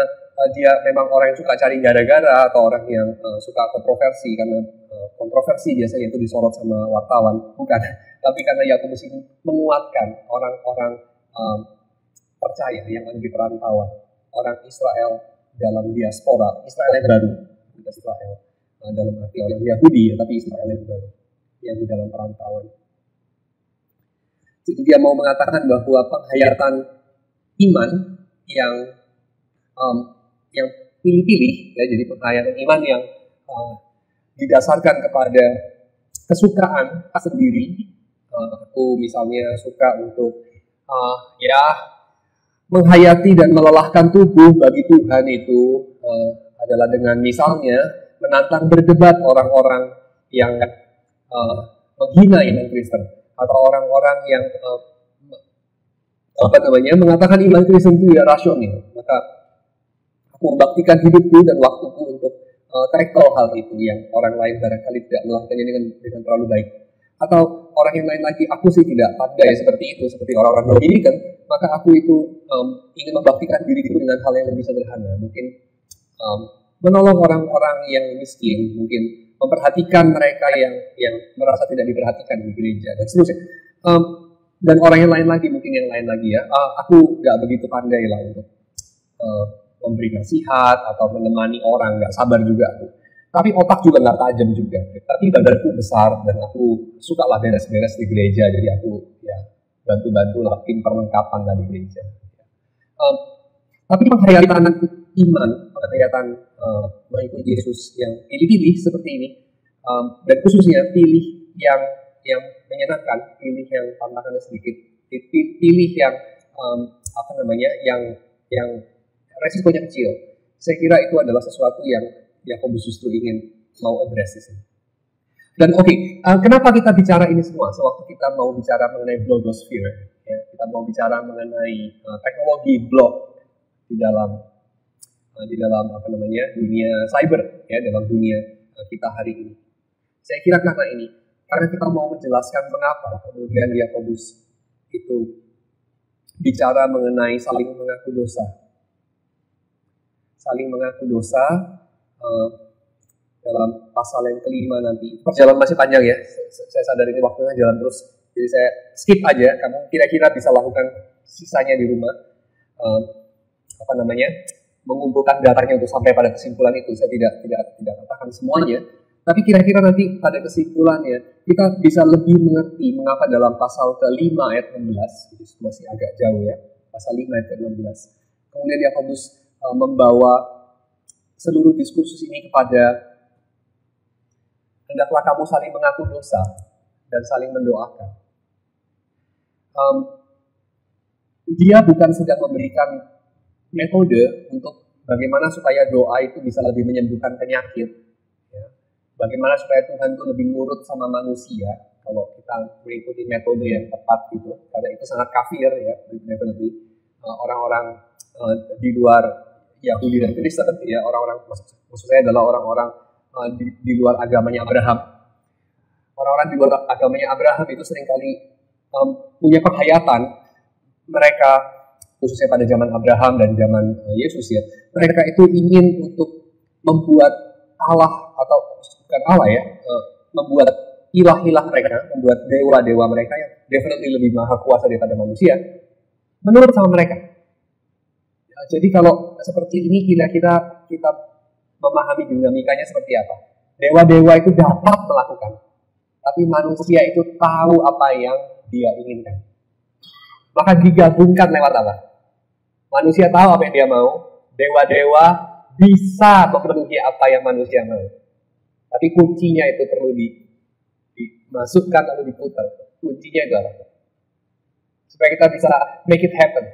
dia memang orang yang suka cari gara-gara atau orang yang suka kontroversi, karena kontroversi biasanya itu disorot sama wartawan, bukan. Tapi karena Yakobus ini menguatkan orang-orang percaya yang ada di perantauan, orang Israel dalam diaspora, Israel yang baru, Israel dalam arti orang Yahudi, tapi Israel yang baru, yang di dalam perantauan. Jadi dia mau mengatakan bahwa penghayatan iman yang pilih-pilih, ya, jadi penghayatan iman yang didasarkan kepada kesukaan sendiri. Aku misalnya suka untuk menghayati dan melelahkan tubuh bagi Tuhan itu adalah dengan misalnya menantang berdebat orang-orang yang menghina iman Kristen atau orang-orang yang mengatakan iman Kristen itu tidak rasional, maka aku membaktikan hidupku dan waktuku untuk tackle hal itu yang orang lain barangkali tidak melakukannya dengan terlalu baik. Atau orang yang lain lagi, aku sih tidak pandai seperti itu, seperti orang-orang Dominikan, maka aku itu ingin membaktikan diriku dengan hal yang lebih sederhana. Mungkin menolong orang-orang yang miskin, mungkin memperhatikan mereka yang merasa tidak diperhatikan di gereja, dan seterusnya. Dan orang yang lain lagi, mungkin yang lain lagi ya, aku nggak begitu pandai lah untuk memberi nasihat atau menemani orang, nggak sabar juga aku. Tapi otak juga nggak tajam juga. Tapi badanku besar dan aku suka lah beres-beres di gereja, jadi aku ya bantu-bantu lah tim perlengkapan lah di gereja. Tapi penghayatan iman, penghayatan mengikuti Yesus yang pilih-pilih seperti ini, dan khususnya pilih yang menyenangkan, pilih yang tantangannya sedikit, pilih yang yang resikonya kecil. Saya kira itu adalah sesuatu yang Yakobus justru ingin mau address di sini. Dan kenapa kita bicara ini semua? Sewaktu kita mau bicara mengenai blogosphere, ya, kita mau bicara mengenai teknologi blog di dalam dunia cyber, ya, dalam dunia kita hari ini. Saya kira karena kita mau menjelaskan mengapa kemudian Yakobus itu bicara mengenai saling mengaku dosa. Saling mengaku dosa dalam pasal yang kelima nanti. Perjalanan masih panjang ya. Saya sadar ini waktunya jalan terus. Jadi saya skip aja. Kamu kira-kira bisa lakukan sisanya di rumah. Mengumpulkan datanya untuk sampai pada kesimpulan itu. Saya tidak katakan semuanya. Tapi kira-kira nanti pada kesimpulannya kita bisa lebih mengerti mengapa dalam pasal ke-5 ayat 16, itu masih agak jauh ya, pasal 5 ayat 16. Kemudian Yakobus membawa seluruh diskursus ini kepada hendaklah kamu saling mengaku dosa dan saling mendoakan. Dia bukan sedang memberikan metode untuk bagaimana supaya doa itu bisa lebih menyembuhkan penyakit. Bagaimana supaya Tuhan itu lebih nurut sama manusia kalau kita mengikuti metode yang tepat gitu, karena itu sangat kafir ya, definitely. Orang-orang di luar Yahudi dan Kristen ya, orang-orang maksud saya adalah orang-orang di luar agamanya Abraham. Orang-orang di luar agamanya Abraham itu seringkali punya penghayatan mereka, khususnya pada zaman Abraham dan zaman Yesus ya, mereka itu ingin untuk membuat Allah atau bukan Allah ya, membuat ilah-ilah mereka, membuat dewa-dewa mereka yang definitely lebih maha kuasa daripada manusia, menurut sama mereka. Ya, jadi kalau seperti ini kira-kira kita memahami dinamikanya seperti apa. Dewa-dewa itu dapat melakukan, tapi manusia itu tahu apa yang dia inginkan. Maka digabungkan lewat apa? Manusia tahu apa yang dia mau, dewa-dewa bisa memenuhi apa yang manusia mau. Tapi kuncinya itu perlu dimasukkan atau diputar. Kuncinya itu apa? Supaya kita bisa make it happen.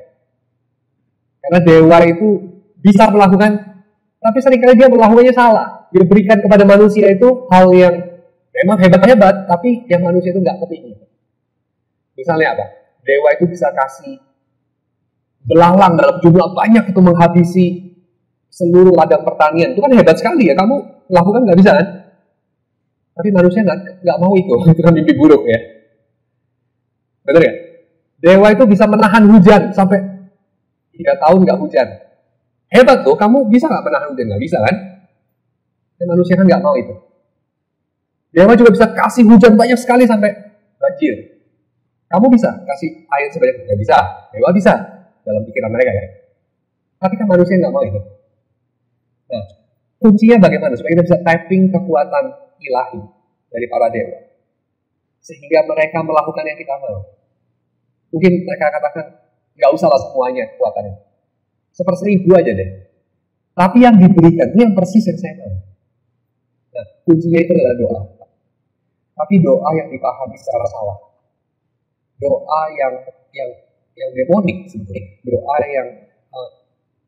Karena dewa itu bisa melakukan, tapi seringkali dia melakukannya salah. Dia berikan kepada manusia itu hal yang memang hebat-hebat, tapi yang manusia itu nggak kepingin. Misalnya apa? Dewa itu bisa kasih belalang dalam jumlah banyak itu menghabisi seluruh ladang pertanian. Itu kan hebat sekali ya. Kamu lakukan nggak bisa kan? Tapi manusia nggak mau itu. Itu kan mimpi buruk ya. Benar ya? Dewa itu bisa menahan hujan sampai 3 tahun nggak hujan. Hebat tuh. Kamu bisa nggak menahan hujan? Nggak bisa kan? Dan manusia kan nggak mau itu. Dewa juga bisa kasih hujan banyak sekali sampai banjir. Kamu bisa kasih air sebanyak? Nggak bisa. Dewa bisa dalam pikiran mereka ya. Tapi kan manusia nggak mau itu. Nah, kuncinya bagaimana supaya kita bisa tapping kekuatan ilahi dari para dewa, sehingga mereka melakukan yang kita mau. Mungkin mereka katakan, nggak usahlah semuanya kekuatannya, 1/1000 aja deh. Tapi yang diberikan, ini yang persis yang saya mau. Nah, kuncinya itu adalah doa. Tapi doa yang dipahami secara salah. Doa yang demonik sebetulnya. Doa yang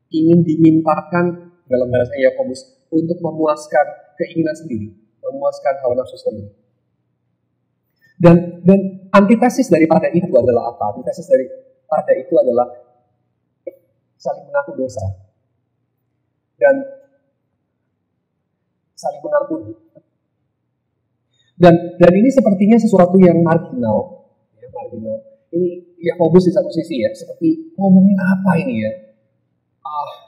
ingin dimintakan dalam bahasa Yakobus untuk memuaskan keinginan sendiri, memuaskan hawa nafsu sendiri. Dan antitesis daripada itu adalah apa? Antitesis daripada itu adalah saling mengaku dosa dan saling mengampuni. Dan ini sepertinya sesuatu yang marginal, ya, marginal. Ini Yakobus di satu sisi ya, seperti ngomongin apa ini ya?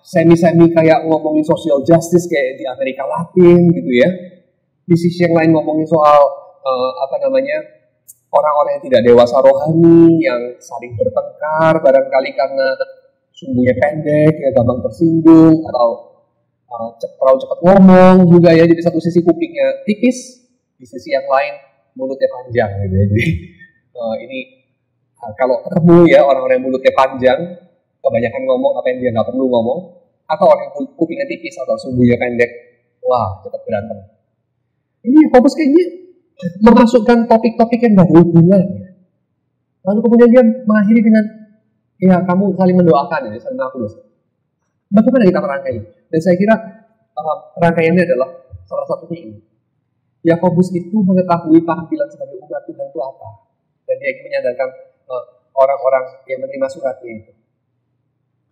Semi-semi kayak ngomongin social justice kayak di Amerika Latin gitu ya. Di sisi yang lain ngomongin soal orang-orang yang tidak dewasa rohani, yang saling bertengkar barangkali karena sumbunya pendek, ya gampang tersinggung atau terlalu cepat ngomong juga ya. Jadi satu sisi kupingnya tipis, di sisi yang lain mulutnya panjang gitu ya. Jadi ini kalau ketemu ya orang-orang yang mulutnya panjang, kebanyakan ngomong apa yang dia nggak perlu ngomong, atau orang yang kupingnya tipis atau sumbunya pendek, wah cepat berantem. Ini fokus kayaknya memasukkan topik-topik yang nggak ada hubungannya. Lalu kemudian dia mengakhiri dengan, ya kamu saling mendoakan ya, saling mengaku dosa. Bagaimana kita merangkai? Dan saya kira rangkaiannya adalah salah satunya ini. Yakobus itu mengetahui panggilan sebagai umat Tuhan itu apa, dan dia ingin menyadarkan orang-orang yang menerima suratnya itu.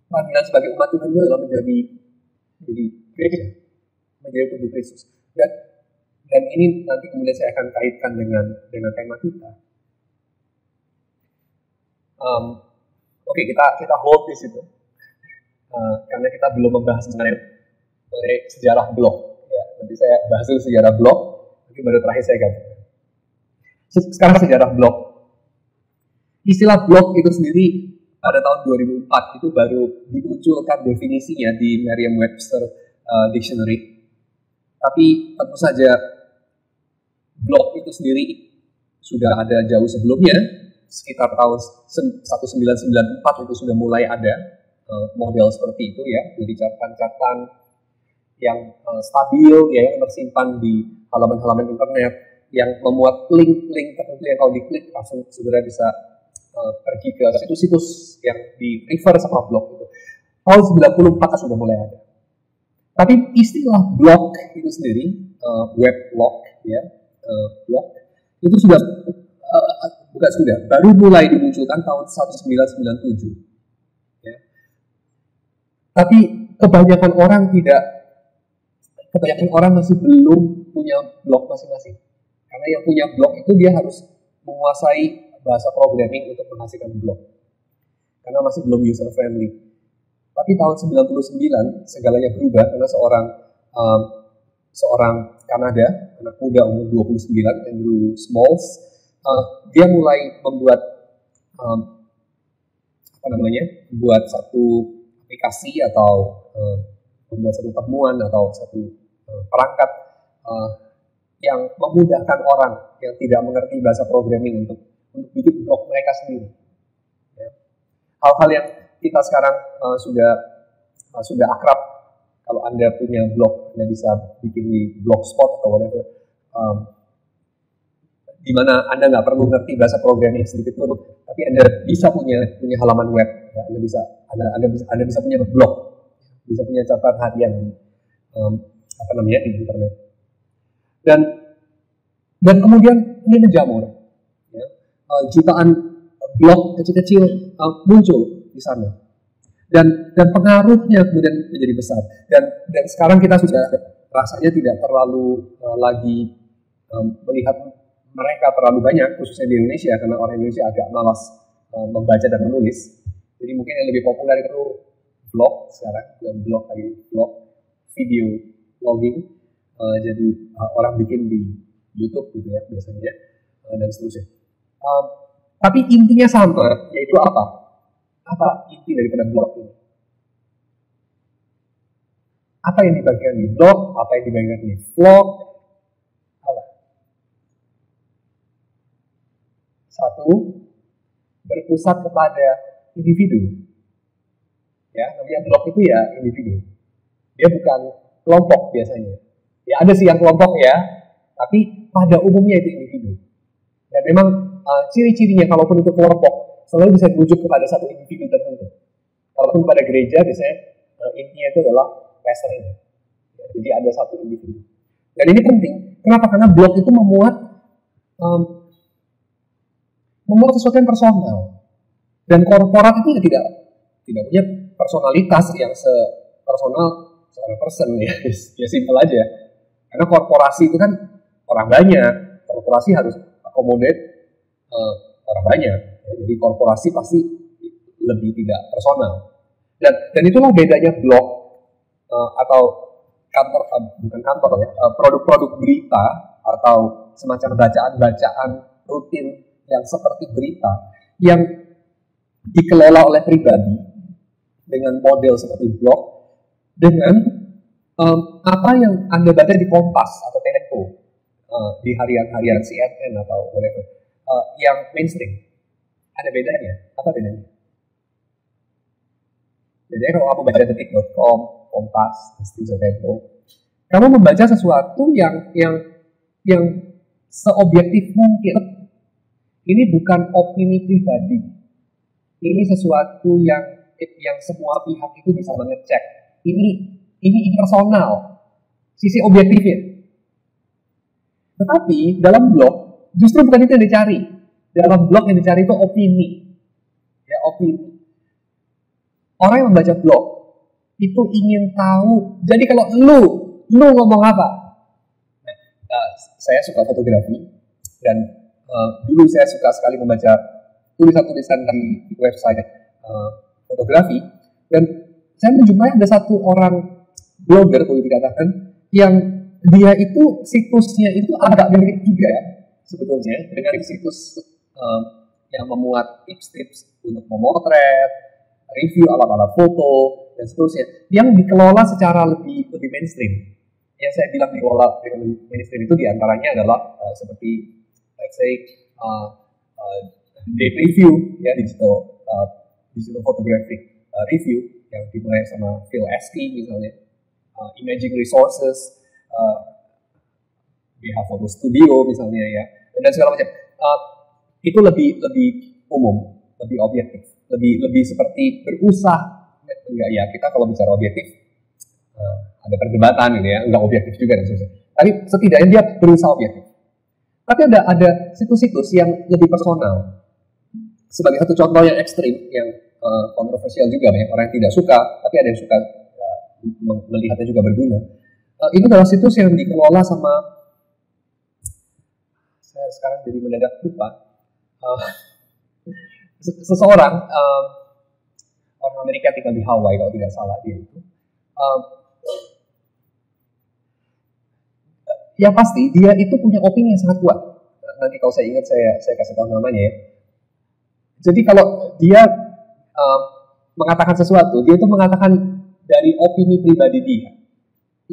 Panggilan sebagai umat Tuhan itu adalah menjadi gereja, menjadi tubuh Kristus. Dan ini nanti kemudian saya akan kaitkan dengan tema kita. Oke, kita hold di situ. Karena kita belum membahas mengenai sejarah blog. Ya, nanti saya bahas dulu sejarah blog, nanti baru terakhir saya gabungkan. Sekarang sejarah blog. Istilah blog itu sendiri pada tahun 2004 itu baru dimunculkan definisinya di Merriam-Webster Dictionary. Tapi tentu saja blog itu sendiri sudah ada jauh sebelumnya, sekitar tahun 1994 itu sudah mulai ada model seperti itu ya, jadi catatan yang stabil ya, yang tersimpan di halaman-halaman internet, yang memuat link-link tertentu yang kalau diklik langsung segera bisa pergi ke situs-situs yang di refer sama blog itu. Tahun 94 sudah mulai ada. Tapi istilah blog itu sendiri, weblog ya, blog itu sudah baru mulai dimunculkan tahun 1997. Ya. Tapi kebanyakan orang masih belum punya blog masing-masing. Karena yang punya blog itu dia harus menguasai bahasa programming untuk menghasilkan blog. Karena masih belum user friendly. Tapi tahun 99 segalanya berubah karena seorang Kanada, anak muda umur 29, Andrew Smalls, dia mulai membuat membuat satu aplikasi atau membuat satu temuan atau satu perangkat yang memudahkan orang yang tidak mengerti bahasa programming untuk bikin blog mereka sendiri. Ya. Hal-hal yang kita sekarang sudah akrab. Kalau Anda punya blog, Anda bisa bikin di Blogspot atau whatever, di mana Anda nggak perlu ngerti bahasa programming sedikit pun, tapi Anda bisa punya halaman web. Ya, Anda bisa punya blog, bisa punya catatan harian di internet. Dan kemudian ini menjamur. Ya. Jutaan blog kecil-kecil muncul di sana. Dan pengaruhnya kemudian menjadi besar. Dan sekarang kita sudah rasanya tidak terlalu lagi melihat mereka terlalu banyak, khususnya di Indonesia, karena orang Indonesia agak malas membaca dan menulis. Jadi mungkin yang lebih populer itu vlog sekarang, vlog, video blogging. Jadi orang bikin di YouTube gitu ya biasanya, dan seterusnya. Tapi intinya sama, yaitu apa? Apa inti daripada blog ini? Apa yang dibagikan di blog? Apa yang dibagikan di vlog? Apa? Satu, berpusat kepada individu. Ya, namanya blog itu ya individu. Dia bukan kelompok biasanya. Ya ada sih yang kelompok ya, tapi pada umumnya itu individu. Dan memang ciri-cirinya kalaupun itu kelompok, selalu bisa dirujuk kepada satu individu tertentu. Kalaupun pada gereja, biasanya intinya itu adalah pastornya. Ya, jadi ada satu individu. Dan ini penting. Kenapa? Karena blog itu memuat membuat sesuatu yang personal. Dan korporat itu tidak punya personalitas yang sepersonal seorang person ya. Ya simple aja. Karena korporasi itu kan orang banyak. Korporasi harus accommodate orang banyak. Ya, jadi korporasi pasti lebih tidak personal. Dan itulah bedanya blog atau kantor, bukan kantor ya, produk-produk berita atau semacam bacaan-bacaan rutin yang seperti berita yang dikelola oleh pribadi dengan model seperti blog dengan apa yang Anda baca di Kompas atau Tempo, di harian-harian CNN atau whatever, yang mainstream. Ada bedanya. Apa bedanya? Bedanya kalau kamu baca detik.com, Kompas, Tempo, kamu membaca sesuatu yang seobjektif mungkin. Ini bukan opini pribadi. Ini sesuatu yang semua pihak itu bisa mengecek. Ini impersonal, sisi objektifnya. Tetapi dalam blog justru bukan itu yang dicari. Dalam blog yang dicari itu opini. Ya, opini. Orang yang membaca blog itu ingin tahu. Jadi kalau lu ngomong apa? Nah, saya suka fotografi dan dulu saya suka sekali membaca tulisan-tulisan di website fotografi, dan saya menjumpai ada satu orang blogger boleh dikatakan yang dia itu situsnya itu agak mirip juga sebetulnya dengan situs yang memuat tips-tips untuk memotret, review ala-ala foto dan seterusnya, yang dikelola secara lebih mainstream. Yang saya bilang dikelola dengan lebih mainstream itu diantaranya adalah seperti let's say date review, ya, digital photographic review yang dimulai sama Phil Esky misalnya, Imaging Resources, BH Photo Studio misalnya, ya, dan segala macam. Itu lebih umum, lebih objektif, lebih seperti berusaha. Enggak ya, kita kalau bicara objektif ada perdebatan gitu ya, enggak objektif juga dan sebagainya. Tapi setidaknya dia berusaha objektif. Tapi ada situs-situs yang lebih personal. Sebagai satu contoh yang ekstrim, yang kontroversial juga, banyak orang yang tidak suka, tapi ada yang suka melihatnya juga berguna. Itu adalah situs yang dikelola sama, saya sekarang jadi mendadak lupa, seseorang, orang Amerika tinggal di Hawaii kalau tidak salah dia itu. Yang pasti dia itu punya opini yang sangat kuat. Nanti kalau saya ingat saya kasih tahu namanya ya. Jadi kalau dia mengatakan sesuatu, dia itu mengatakan dari opini pribadi dia.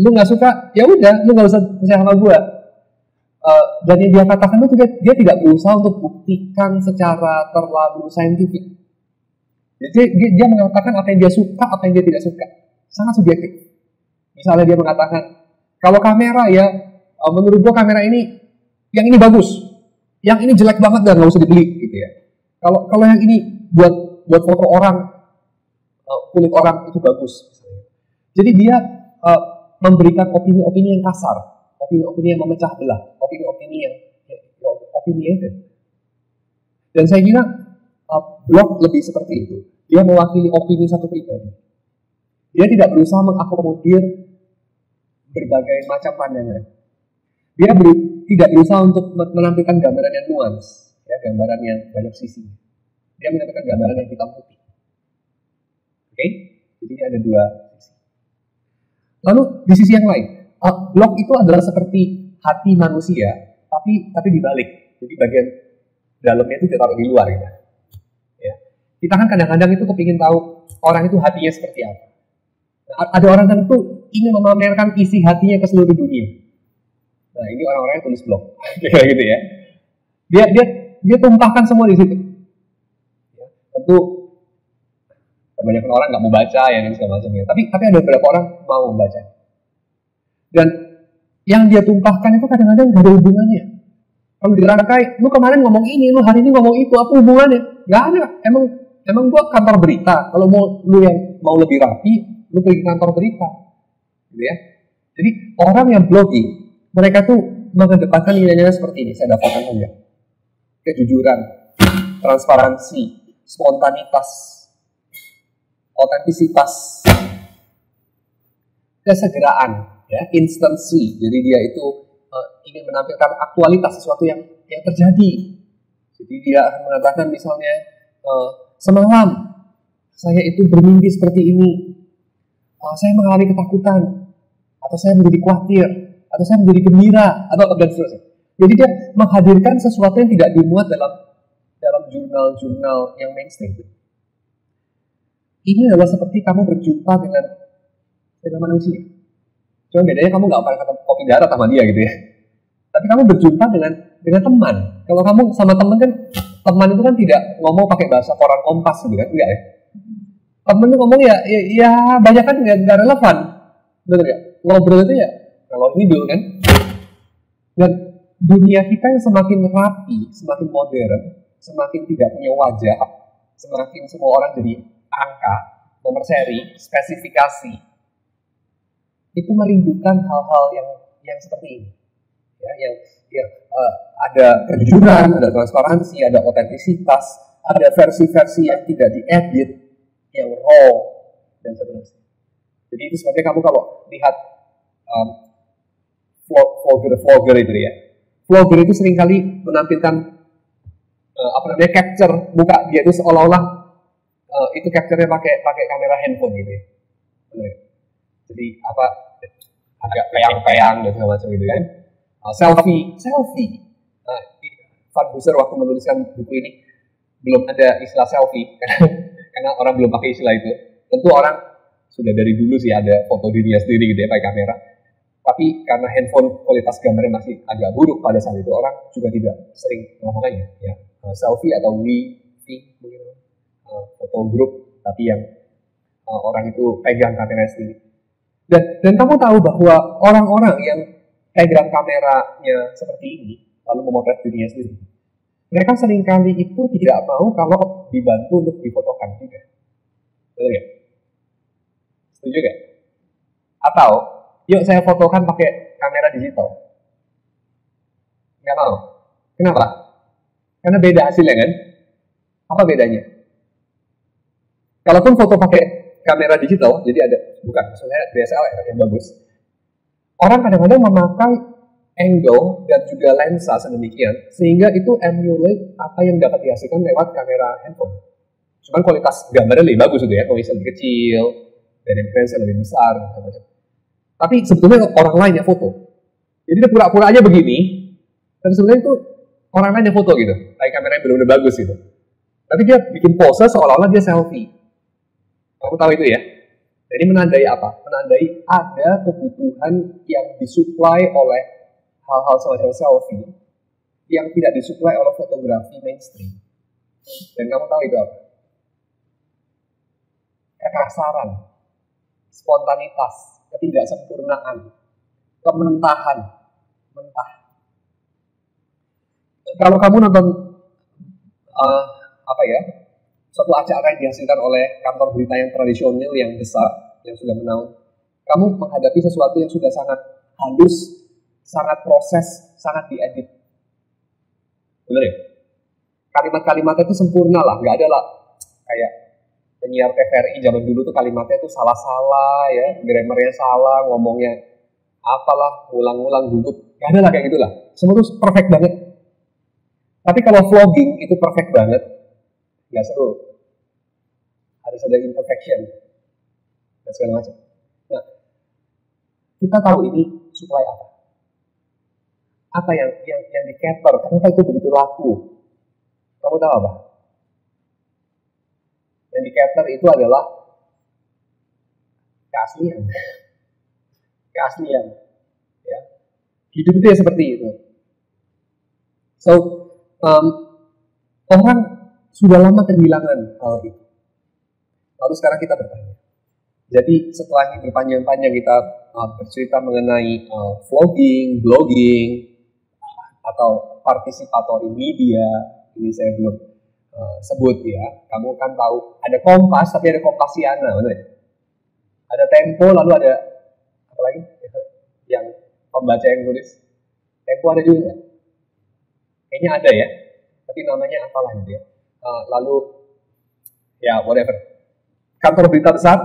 Lu nggak suka, ya udah, lu nggak usah percaya sama gua. Dan yang dia katakan itu dia tidak berusaha untuk buktikan secara terlalu saintifik. Jadi dia mengatakan apa yang dia suka, apa yang dia tidak suka, sangat subjektif. Misalnya dia mengatakan, kalau kamera ya, menurut gua kamera ini, yang ini bagus, yang ini jelek banget dan nggak usah dibeli, gitu ya. Kalau yang ini buat foto orang, kulit orang itu bagus. Misalnya. Jadi dia memberikan opini-opini yang kasar, opini-opini yang memecah belah, opini-opini yang opinionated. Dan saya kira blog lebih seperti itu. Dia mewakili opini satu pribadi. Dia tidak berusaha mengakomodir berbagai macam pandangan. Dia tidak berusaha untuk menampilkan gambaran yang nuans, ya, gambaran yang banyak sisi. Dia menampilkan gambaran yang hitam putih. Oke? Jadi ada dua sisi. Lalu di sisi yang lain, blog itu adalah seperti hati manusia, tapi dibalik. Jadi bagian dalamnya itu ditaruh di luar, gitu. Ya. Kita kan kadang-kadang itu kepingin tahu orang itu hatinya seperti apa. Nah, ada orang tertentu ingin memamerkan isi hatinya ke seluruh dunia. Nah, ini orang-orang yang tulis blog, kayak gitu ya. Dia tumpahkan semua di situ. Ya, tentu kebanyakan orang nggak mau baca ya dan segala macam ya. Tapi ada beberapa orang mau membaca. Dan yang dia tumpahkan itu kadang-kadang nggak ada hubungannya. Kalau dirangkai, lu kemarin ngomong ini, lu hari ini ngomong itu, apa hubungannya? Nggak ada. Emang gua kantor berita. Kalau lu yang mau lebih rapi, lu pergi kantor berita, gitu ya. Jadi orang yang blogging, mereka tuh mengedepankan nilai-nilai seperti ini. Saya dapatkan saja. Kejujuran, transparansi, spontanitas, otentisitas, kesegeraan, ya, instansi. Jadi dia itu ingin menampilkan aktualitas sesuatu yang terjadi. Jadi dia akan mengatakan misalnya, semalam saya itu bermimpi seperti ini, saya mengalami ketakutan, atau saya menjadi khawatir, atau saya menjadi gembira, atau dan seterusnya. Jadi dia menghadirkan sesuatu yang tidak dimuat dalam jurnal-jurnal yang mainstream. Ini adalah seperti kamu berjumpa dengan manusia. Cuma bedanya kamu nggak pernah ketemu kopi darat sama dia gitu ya. Tapi kamu berjumpa dengan teman. Kalau kamu sama teman kan, teman itu kan tidak ngomong pakai bahasa koran Kompas gitu kan, enggak ya. Temen itu ngomong ya banyak kan nggak relevan, betul ya. Ngobrol itu ya kalau ngidul kan. Dan dunia kita yang semakin rapi, semakin modern, semakin tidak punya wajah, semakin semua orang jadi angka, nomor seri, spesifikasi, itu merindukan hal-hal yang seperti ini. Ya, ada kejujuran, ada transparansi, ada otentisitas, ada versi-versi yang tidak diedit, yang raw, dan seterusnya. Jadi itu sebabnya kamu kalau lihat vlogger itu ya, vlogger itu seringkali menampilkan capture muka dia itu seolah-olah itu capture-nya pakai kamera handphone gitu ya. Jadi agak peyang-peyang dan segala macam gitu kan. Selfie. Van Hooser waktu menuliskan buku ini belum ada istilah selfie karena orang belum pakai istilah itu. Tentu orang sudah dari dulu sih ada foto dirinya sendiri gitu ya pakai kamera. Tapi karena handphone kualitas gambarnya masih agak buruk pada saat itu, orang juga tidak sering melakukannya ya. Selfie atau foto grup tapi yang orang itu pegang kamera sendiri. Dan kamu tahu bahwa orang-orang yang pegang kameranya seperti ini lalu memotret dirinya sendiri, mereka seringkali itu tidak mau kalau dibantu untuk difotokan juga. Betul ya? Setuju gak? Atau yuk saya fotokan pakai kamera digital. Nggak mau. Kenapa? Karena beda hasilnya kan? Apa bedanya? Kalaupun foto pakai kamera digital, jadi ada, bukan, maksudnya DSLR yang bagus. Orang kadang-kadang memakai angle dan juga lensa sedemikian, sehingga itu emulate apa yang dapat dihasilkan lewat kamera handphone. Cuman kualitas gambarnya lebih bagus gitu ya, komposisi lebih kecil, dan frame lebih besar, macam-macam. Tapi sebetulnya orang lain yang foto. Jadi dia pura-pura aja begini, tapi sebenarnya itu orang lain yang foto gitu, kayak kamera yang benar-benar bagus gitu. Tapi dia bikin pose seolah-olah dia selfie. Kamu tahu itu ya? Jadi menandai apa? Menandai ada kebutuhan yang disuplai oleh hal-hal semacam selfie yang tidak disuplai oleh fotografi mainstream. Dan kamu tahu itu apa? Kekasaran, spontanitas, ketidaksempurnaan, kementahan, mentah. Kalau kamu nonton suatu acara yang dihasilkan oleh kantor berita yang tradisional yang besar, yang sudah menaun, kamu menghadapi sesuatu yang sudah sangat halus, sangat proses, sangat diedit. Benar ya? Kalimat-kalimatnya itu sempurna lah, nggak ada lah kayak penyiar TVRI zaman dulu tuh kalimatnya tuh salah-salah ya, grammarnya salah, ngomongnya apalah, ngulang-ngulang gugup, nggak ada lah kayak gitulah. Semua tuh perfect banget. Tapi kalau vlogging itu perfect banget, nggak seru. Harus ada imperfection dan segala macam. Nah, kita tahu ini supply apa? Apa yang di-cater? Kenapa itu begitu laku? Kamu tahu apa? Yang di-cater itu adalah keaslian. Keaslian. Ya. Hidup itu ya seperti itu. So, orang sudah lama kehilangan hal itu. Lalu sekarang kita bertanya. Jadi setelah ini berpanjang-panjang kita bercerita mengenai vlogging, blogging, atau participatory media, ini saya belum sebut ya. Kamu kan tahu ada Kompas, tapi ada Kompasiana, benar ya? Ada Tempo, lalu ada apa lagi? Yang pembaca yang tulis. Tempo ada juga. Kayaknya ada ya. tapi namanya apalah gitu ya. Lalu ya whatever, kantor berita besar,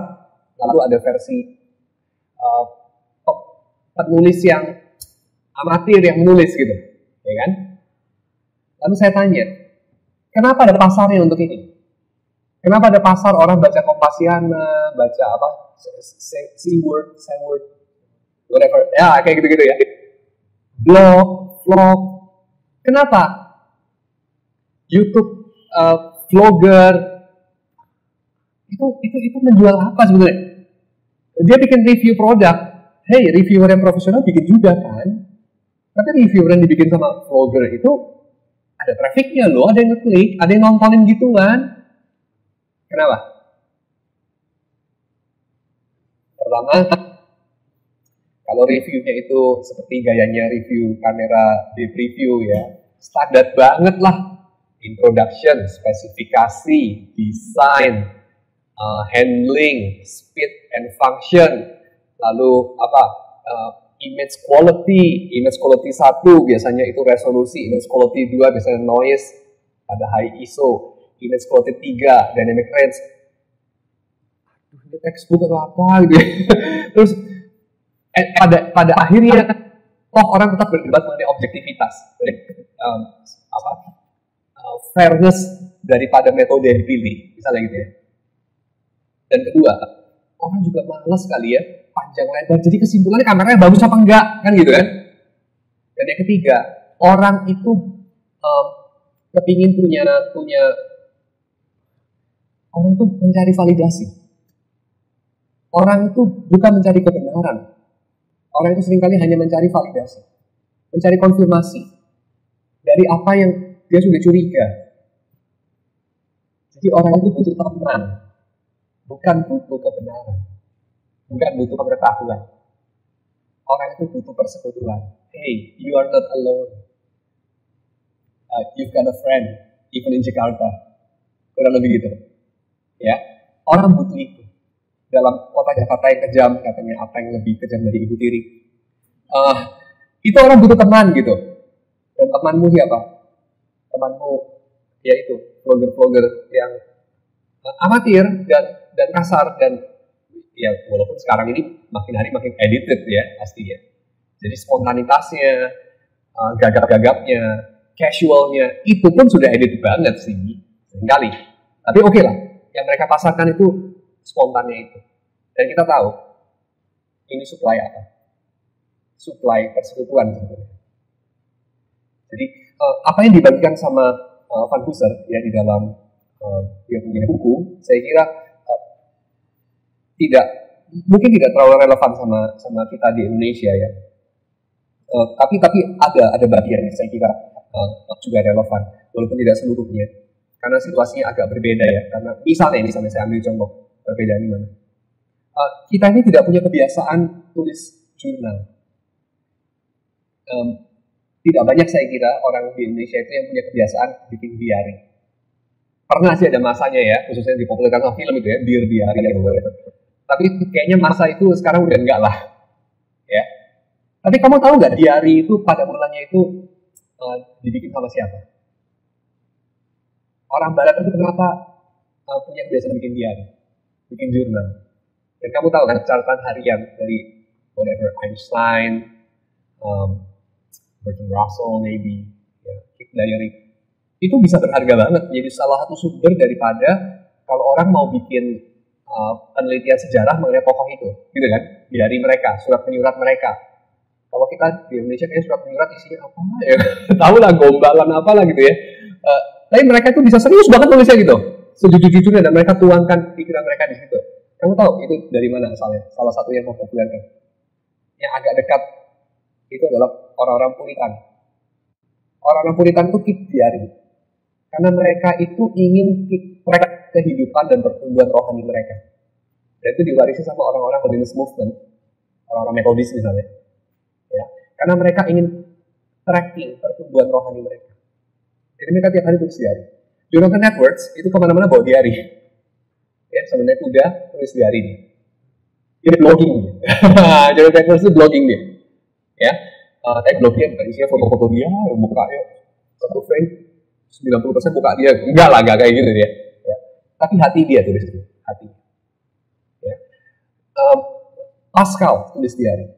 lalu ada versi penulis yang amatir yang menulis gitu, ya kan? Lalu saya tanya, kenapa ada pasarnya untuk ini? Kenapa ada pasar orang baca Kompasiana, baca apa, C-word, whatever, ya kayak gitu-gitu ya. Blog, vlog, kenapa? YouTube, vlogger, itu menjual apa sebenarnya? Dia bikin review produk. Hey, reviewer yang profesional bikin juga kan? Tapi reviewer yang dibikin sama vlogger itu ada trafficnya loh, ada yang ngeklik, ada yang nontonin gitu kan? Kenapa? Pertama, kalau reviewnya itu seperti gayanya review kamera di preview ya, standar banget lah. Introduction, spesifikasi, desain, handling, speed and function, lalu apa, image quality 1 biasanya itu resolusi, image quality 2 biasanya noise pada high ISO, image quality 3 dynamic range. Aduh, ini textbook atau apa gitu ya. Terus pada akhirnya toh orang tetap berdebat mengenai objektivitas, fairness daripada metode yang dipilih, misalnya gitu ya. Dan kedua, orang juga malas kali ya panjang lebar, jadi kesimpulannya kameranya bagus apa enggak, kan gitu kan. Dan yang ketiga, orang itu kepingin punya orang itu mencari validasi. Orang itu bukan mencari kebenaran. Orang itu seringkali hanya mencari validasi, mencari konfirmasi dari apa yang dia sudah curiga. Jadi orang itu butuh teman, bukan butuh kebenaran, bukan butuh pengetahuan. Orang itu butuh persekutuan. Hey, you are not alone. You've got a friend, even in Jakarta. Kurang lebih gitu. Ya, orang butuh itu. Dalam kota Jakarta yang kejam, katanya apa yang lebih kejam dari ibu tiri. Itu orang butuh teman gitu. Dan temanmu siapa? Temanmu yaitu vlogger-vlogger yang amatir dan kasar dan ya walaupun sekarang ini makin hari makin edited ya pasti ya. Jadi spontanitasnya, gagap-gagapnya, casualnya itu pun sudah edit banget sih seringkali. Tapi oke lah, yang mereka pasarkan itu spontannya itu. Dan kita tahu ini supply apa? Supply persekutuan sebenarnya. Jadi apa yang dibagikan sama Van Hooser ya di dalam dia punya buku, saya kira mungkin tidak terlalu relevan sama kita di Indonesia ya. Tapi ada bagiannya saya kira juga relevan, walaupun tidak seluruhnya, karena situasinya agak berbeda ya. Karena misalnya saya ambil contoh perbedaan di mana. Kita ini tidak punya kebiasaan tulis jurnal. Tidak banyak saya kira orang di Indonesia itu yang punya kebiasaan bikin diary. Pernah sih ada masanya ya, khususnya dipopulerkan sama film itu ya, Dear Diary. Tapi kayaknya masa itu sekarang udah enggak lah. Ya. Tapi kamu tahu nggak diary itu pada mulanya itu dibikin sama siapa? Orang Barat itu kenapa punya kebiasaan bikin diary, bikin jurnal? Dan kamu tahu kan catatan harian dari whatever Einstein, Bertrand Russell maybe, ya, keep diary. Itu bisa berharga banget, jadi salah satu sumber daripada kalau orang mau bikin penelitian sejarah mengenai tokoh itu, gitu kan? Diary mereka, surat menyurat mereka. Kalau kita di Indonesia kayaknya surat menyurat isinya apa ya? Tahu lah, gombalan apalah gitu ya. Tapi mereka itu bisa serius banget nulisnya gitu, sejujur-jujurnya, dan mereka tuangkan pikiran mereka di situ. Kamu tahu itu dari mana asalnya? Salah satu yang mempopulerkan, yang agak dekat itu adalah orang-orang Puritan. Orang-orang Puritan itu keep diary. Karena mereka itu ingin keep track kehidupan dan pertumbuhan rohani mereka. Dan itu diwarisi sama orang-orang Holiness Movement, orang-orang Metodis misalnya. Ya, karena mereka ingin tracking pertumbuhan rohani mereka. Jadi mereka tiap hari tulis diary. Jonathan Edwards itu kemana-mana bawa diary. Ya, sambil naik kuda tulis diary dia. Dia blogging dia. Jonathan Edwards itu blogging dia. Ya, tapi blognya bukan isinya foto-foto dia, mukanya satu frame 90% muka dia. Enggak lah, enggak kayak gitu dia. Ya. Tapi hati dia tulis itu. Hati. Ya. Pascal tulis diari.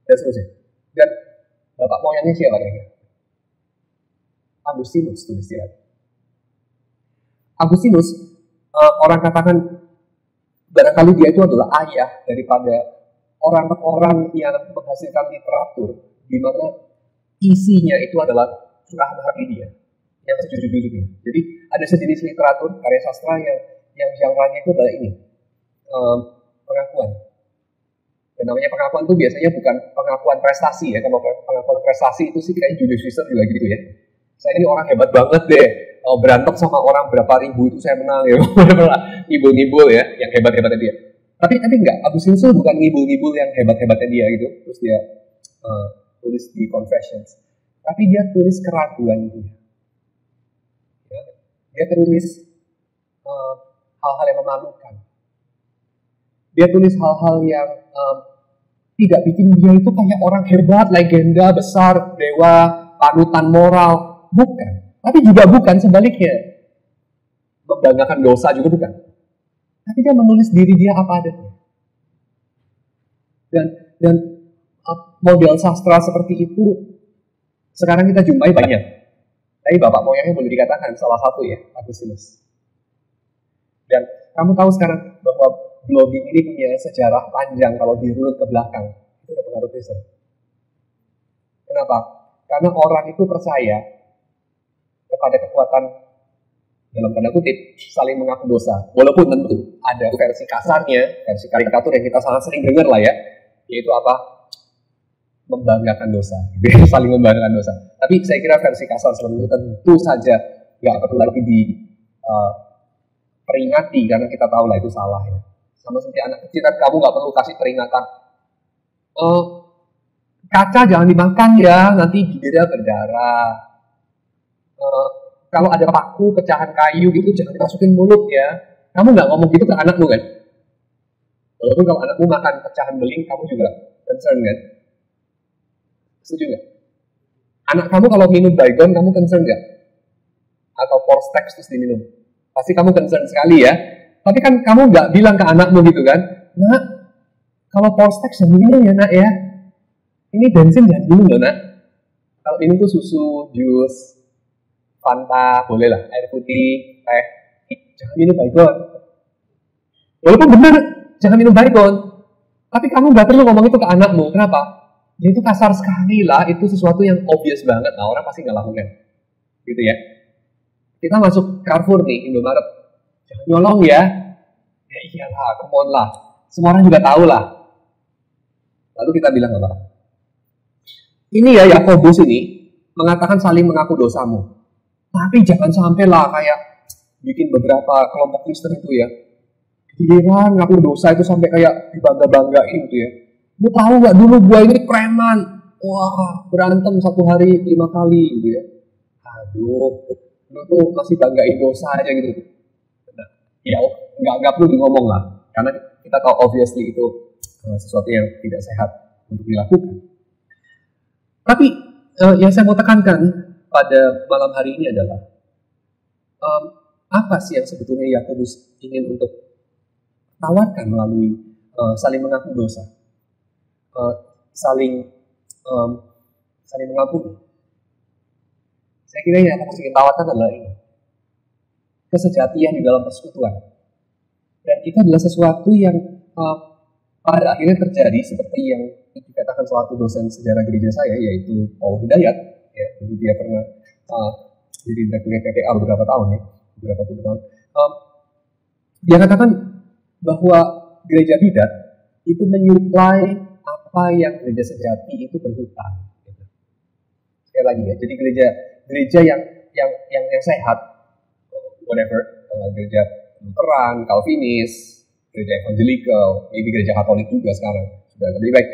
Dan seterusnya. Dan bapak moyangnya siapa kira-kira? Agustinus tulis diari. Agustinus, orang katakan barangkali dia itu adalah ayah daripada orang-orang yang menghasilkan literatur di mana isinya itu adalah curahan hati dia yang sejujur-jujurnya. Jadi ada sejenis literatur karya sastra yang genre-nya itu adalah ini, pengakuan. Dan namanya pengakuan itu biasanya bukan pengakuan prestasi ya. Kalau pengakuan prestasi itu sih kayak Julius Caesar juga gitu ya. Saya ini orang hebat banget deh. Berantem sama orang berapa ribu itu saya menang ya. Ngibul-ngibul ya, yang hebat-hebatnya dia. Tapi enggak, Agustinus bukan ngibul-ngibul yang hebat-hebatnya dia gitu. Terus dia tulis di Confessions. Tapi dia tulis keraguan dia. Ya. Dia tulis hal-hal yang memalukan. Dia tulis hal-hal yang tidak bikin dia itu kayak orang hebat, legenda, besar, dewa, panutan moral. Bukan. Tapi juga bukan sebaliknya. Membanggakan dosa juga bukan. Tapi dia menulis diri dia apa adanya. Dan model sastra seperti itu sekarang kita jumpai banyak. Tapi bapak moyangnya boleh dikatakan salah satu ya, Agustinus. Dan kamu tahu sekarang bahwa blogging ini punya sejarah panjang kalau dirunut ke belakang. Itu ada pengaruh Kristen. Kenapa? Karena orang itu percaya kepada kekuatan dalam tanda kutip saling mengaku dosa. Walaupun tentu ada versi kasarnya, versi karikatur yang kita sangat sering dengar lah ya, yaitu apa? Membanggakan dosa, saling membanggakan dosa. Tapi saya kira versi kasar seperti itu tentu saja nggak perlu lagi diperingati karena kita tahu lah itu salah ya. Sama seperti anak kecil kan kamu nggak perlu kasih peringatan. Kaca jangan dimakan ya, nanti bibirnya berdarah. Kalau ada paku, pecahan kayu gitu, jangan dimasukin mulut ya. Kamu nggak ngomong gitu ke anakmu kan? Walaupun kalau anakmu makan pecahan beling, kamu juga concern kan? Setuju nggak? Anak kamu kalau minum baygon, kamu concern nggak? Atau Porstex terus diminum? Pasti kamu concern sekali ya. Tapi kan kamu nggak bilang ke anakmu gitu kan? Nak, kalau Porstex jangan minum ya nak ya. Ini bensin jangan minum loh nak. Kalau minum tuh susu, jus, Fanta, boleh lah, air putih, teh, jangan minum baygon. Walaupun benar, jangan minum baygon. Tapi kamu nggak perlu ngomong itu ke anakmu. Kenapa? Ya itu kasar sekali lah, itu sesuatu yang obvious banget. Nah orang pasti nggak lakukan. Gitu ya. Kita masuk Carrefour nih, Indomaret. Jangan nyolong ya. Ya iyalah, come on lah. Semua orang juga tahu lah. Lalu kita bilang apa? Ini ya Yakobus ini mengatakan saling mengaku dosamu. Tapi jangan sampai lah kayak bikin beberapa kelompok Kristen itu ya. Giliran ngaku dosa itu sampai kayak dibangga-banggain gitu ya. Lu tahu nggak dulu gua ini preman. Wah, berantem satu hari 5 kali gitu ya. Aduh, lu tuh masih banggain dosa aja gitu. Nah, ya nggak perlu ngomong lah. Karena kita tahu obviously itu sesuatu yang tidak sehat untuk dilakukan. Tapi yang saya mau tekankan pada malam hari ini adalah apa sih yang sebetulnya Yakobus ingin untuk tawarkan melalui saling mengaku dosa, saling mengampuni. Saya kira yang Yakobus ingin tawarkan adalah ini, kesejatian di dalam persekutuan, dan itu adalah sesuatu yang pada akhirnya terjadi seperti yang dikatakan salah satu dosen sejarah gereja saya, yaitu Paul Hidayat. Ya, dulu dia pernah jadi direktur PPA beberapa tahun ya, beberapa puluh tahun. Dia katakan bahwa gereja bidat itu menyuplai apa yang gereja sejati itu berhutang. Gitu. Sekali lagi ya, jadi gereja yang sehat, whatever, gereja Lutheran, Calvinis, gereja Evangelical, ini gereja Katolik juga sekarang sudah lebih baik.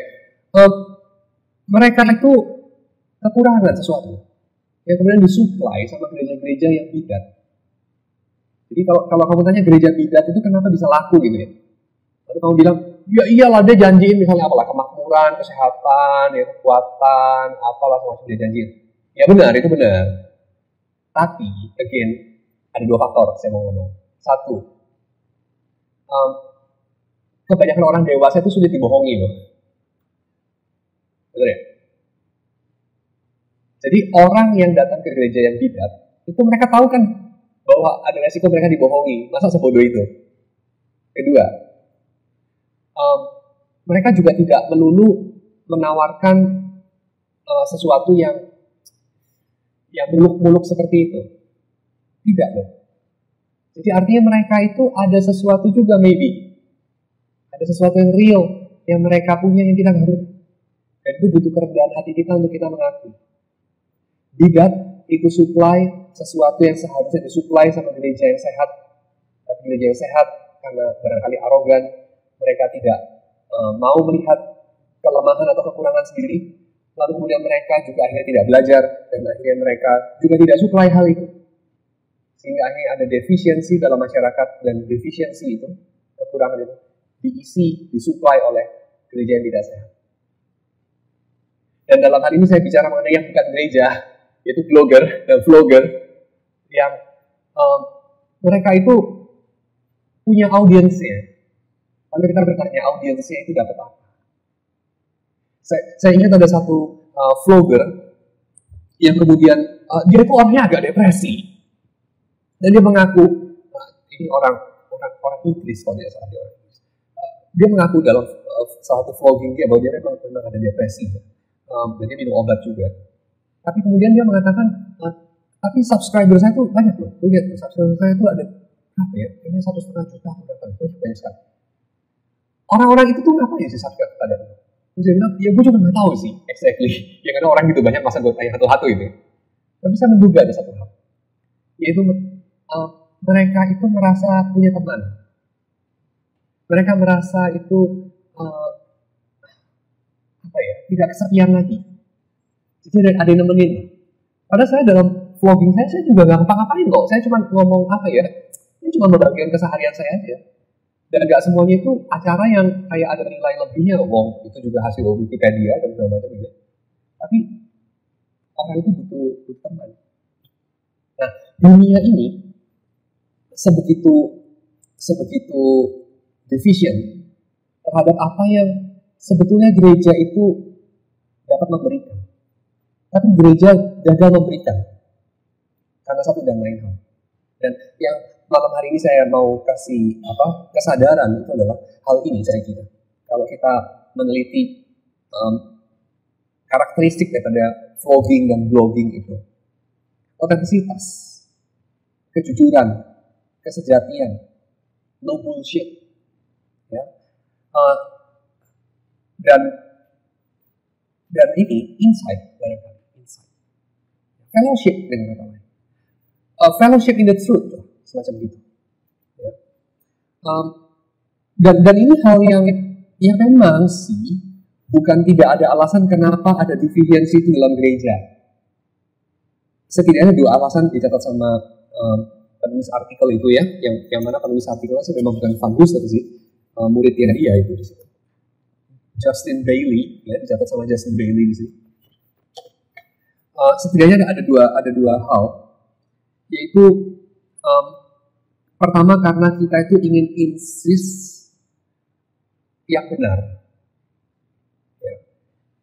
Mereka itu kekurangan sesuatu yang kemudian disuplai sama gereja-gereja yang bidat. Jadi kalau kamu tanya gereja bidat itu kenapa bisa laku gitu ya? Lalu kamu bilang, ya iyalah dia janjiin misalnya apalah kemakmuran, kesehatan, ya kekuatan, apalah semua dia janjiin. Ya benar, itu benar. Tapi, again, ada dua faktor saya mau ngomong. Satu, kebanyakan orang dewasa itu sulit dibohongi loh. Betul ya? Jadi orang yang datang ke gereja yang bidat, itu mereka tahu kan bahwa ada resiko mereka dibohongi. Masa sebodoh itu? Kedua, mereka juga tidak melulu menawarkan sesuatu yang muluk-muluk seperti itu. Tidak loh. Jadi artinya mereka itu ada sesuatu juga maybe. Ada sesuatu yang real yang mereka punya yang kita nggak punya. Dan itu butuh kerendahan hati kita untuk kita mengaku. Bidat itu supply sesuatu yang seharusnya disuplai sama gereja yang sehat. Tapi gereja yang sehat karena barangkali arogan, mereka tidak mau melihat kelemahan atau kekurangan sendiri. Lalu kemudian mereka juga akhirnya tidak belajar dan akhirnya mereka juga tidak supply hal itu. Sehingga akhirnya ada defisiensi dalam masyarakat dan defisiensi itu, kekurangan itu, disuplai oleh gereja yang tidak sehat. Dan dalam hal ini saya bicara mengenai yang bukan gereja, yaitu blogger dan vlogger yang mereka itu punya audiensnya. Lalu kita bertanya audiensnya itu dapat apa? Saya ingat ada satu vlogger yang kemudian dia itu orangnya agak depresi. Dan dia mengaku, ini orang Inggris kalau tidak salah dia orang Inggris. Dia mengaku dalam salah satu vlogging dia bahwa dia memang ada depresi. Dan dia minum obat juga. Tapi kemudian dia mengatakan, tapi subscriber saya itu banyak loh. Lu lihat, subscriber saya itu ada berapa ya? Kayaknya 1,5 juta atau berapa? Banyak sekali. Orang-orang itu tuh ngapain sih subscribe pada lu? Terus dia bilang, ya gue juga nggak tahu sih, exactly. Ya karena orang gitu banyak, masa gue tanya satu-satu itu. Tapi saya menduga ada satu hal. Yaitu mereka itu merasa punya teman. Mereka merasa itu tidak kesepian lagi. Jadi ada yang nemenin. Padahal saya dalam vlogging saya juga nggak ngapa-ngapain kok. Saya cuma ngomong ini cuma bagian keseharian saya aja. Dan nggak semuanya itu acara yang kayak ada nilai lebihnya. Itu juga hasil Wikipedia dan segala macam gitu. Tapi orang itu butuh teman. Nah, dunia ini sebegitu deficient terhadap apa yang sebetulnya gereja itu dapat memberikan. Tapi gereja gagal memberikan karena satu dan lain hal. Dan yang malam hari ini saya mau kasih kesadaran itu adalah hal ini saya kira. Kalau kita meneliti karakteristik daripada vlogging dan blogging itu, otentisitas, kejujuran, kesejatian, no bullshit, ya, dan ini insight, fellowship dengan orang lain, fellowship in the truth, semacam gitu. Ya. Dan ini hal yang memang sih bukan tidak ada alasan kenapa ada defisiensi itu dalam gereja. Setidaknya dua alasan dicatat sama penulis artikel itu ya, yang mana penulis artikelnya sih memang bukan Fagus tapi sih muridnya dia itu di situ. Justin Bailey, ya dicatat sama Justin Bailey di sini. Setidaknya ada dua hal, yaitu pertama karena kita itu ingin insist yang benar. Ya.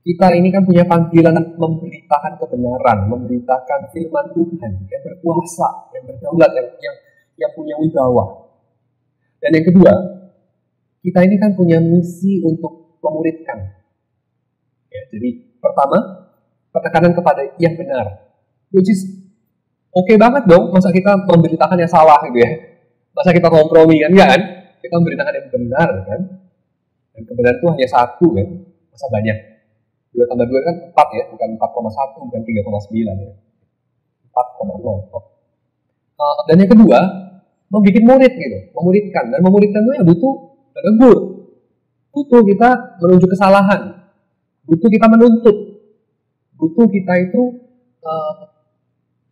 Kita ini kan punya panggilan memberitakan kebenaran, memberitakan firman Tuhan yang berkuasa, yang berdaulat, yang punya wibawa. Dan yang kedua, kita ini kan punya misi untuk memuridkan. Ya, jadi pertama, penekanan kepada yang benar. Which is oke banget dong, masa kita memberitakan yang salah gitu ya. Masa kita kompromi kan, enggak kan? Kita memberitakan yang benar kan. Dan kebenaran itu hanya satu kan, masa banyak. 2 tambah 2 kan 4 ya, bukan 4,1, bukan 3,9 ya. 4,0. Dan yang kedua, membuat murid gitu, memuridkan. Dan memuridkan itu ya butuh menegur. Butuh kita menunjuk kesalahan. Butuh kita menuntut. Butuh kita itu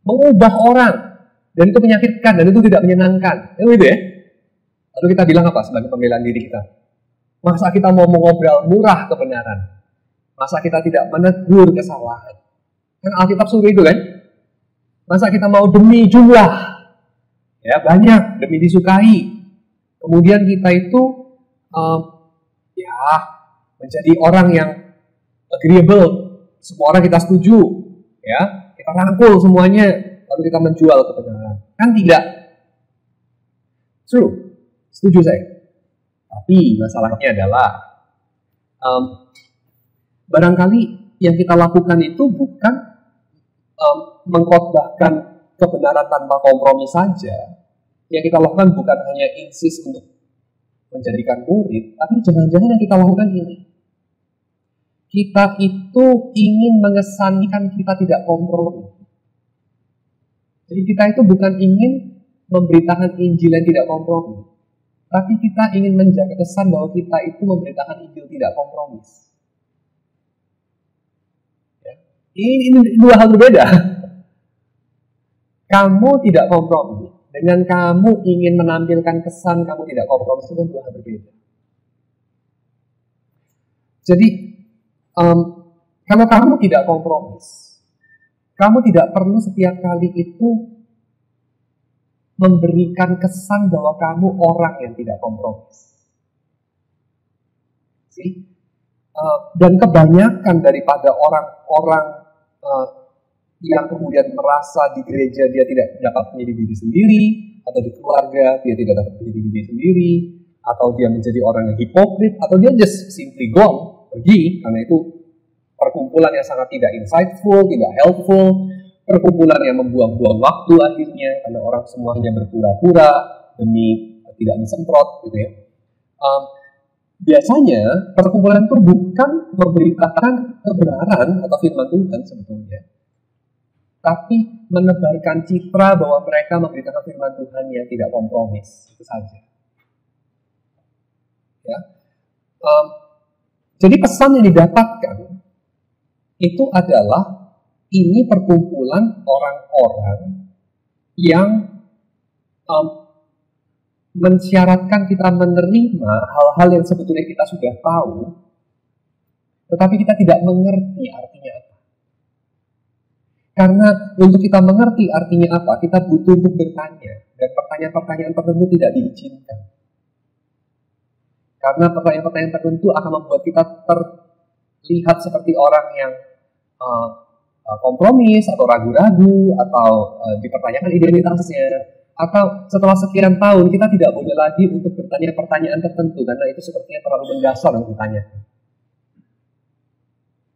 mengubah orang. Dan itu menyakitkan, dan itu tidak menyenangkan. Gitu ya. Lalu kita bilang apa sebagai pembelaan diri kita? Masa kita mau mengobrol murah kebenaran? Masa kita tidak menegur kesalahan? Kan Alkitab suruh itu kan? Masa kita mau demi jumlah, ya banyak, demi disukai. Kemudian kita itu ya menjadi orang yang agreeable, semua orang kita setuju, ya kita rangkul semuanya, lalu kita menjual kebenaran. Kan tidak. True, setuju saya. Tapi masalahnya adalah barangkali yang kita lakukan itu bukan mengkhotbahkan kebenaran tanpa kompromi saja. Yang kita lakukan bukan hanya insist untuk menjadikan murid, tapi jangan-jangan yang kita lakukan ini. Kita itu ingin mengesankan kita tidak kompromi. Jadi kita itu bukan ingin memberitakan Injil yang tidak kompromi, tapi kita ingin menjaga kesan bahwa kita itu memberitakan Injil tidak kompromis. Ya. Ini dua hal berbeda. Kamu tidak kompromi dengan kamu ingin menampilkan kesan kamu tidak kompromi, itu kan dua hal berbeda. Jadi kalau kamu tidak kompromis, kamu tidak perlu setiap kali itu memberikan kesan bahwa kamu orang yang tidak kompromis. Dan kebanyakan daripada orang-orang yang kemudian merasa di gereja dia tidak dapat menjadi diri sendiri, atau di keluarga dia tidak dapat menjadi diri sendiri, atau dia menjadi orang yang hipokrit, atau dia just simply gone, pergi, karena itu perkumpulan yang sangat tidak insightful, tidak helpful, perkumpulan yang membuang-buang waktu akhirnya, karena orang semuanya berpura-pura demi tidak disemprot, gitu ya. Biasanya perkumpulan itu bukan memberitakan kebenaran atau firman Tuhan sebetulnya, tapi menebarkan citra bahwa mereka memberitakan firman Tuhan yang tidak kompromis, itu saja. Ya. Jadi pesan yang didapatkan itu adalah ini perkumpulan orang-orang yang mensyaratkan kita menerima hal-hal yang sebetulnya kita sudah tahu, tetapi kita tidak mengerti artinya apa. Karena untuk kita mengerti artinya apa, kita butuh untuk bertanya. Dan pertanyaan-pertanyaan tertentu tidak diizinkan. Karena pertanyaan-pertanyaan tertentu akan membuat kita terlihat seperti orang yang kompromis, atau ragu-ragu, atau dipertanyakan identitasnya. Atau setelah sekian tahun, kita tidak boleh lagi untuk bertanya pertanyaan tertentu, karena itu sepertinya terlalu mendasar untuk ditanya.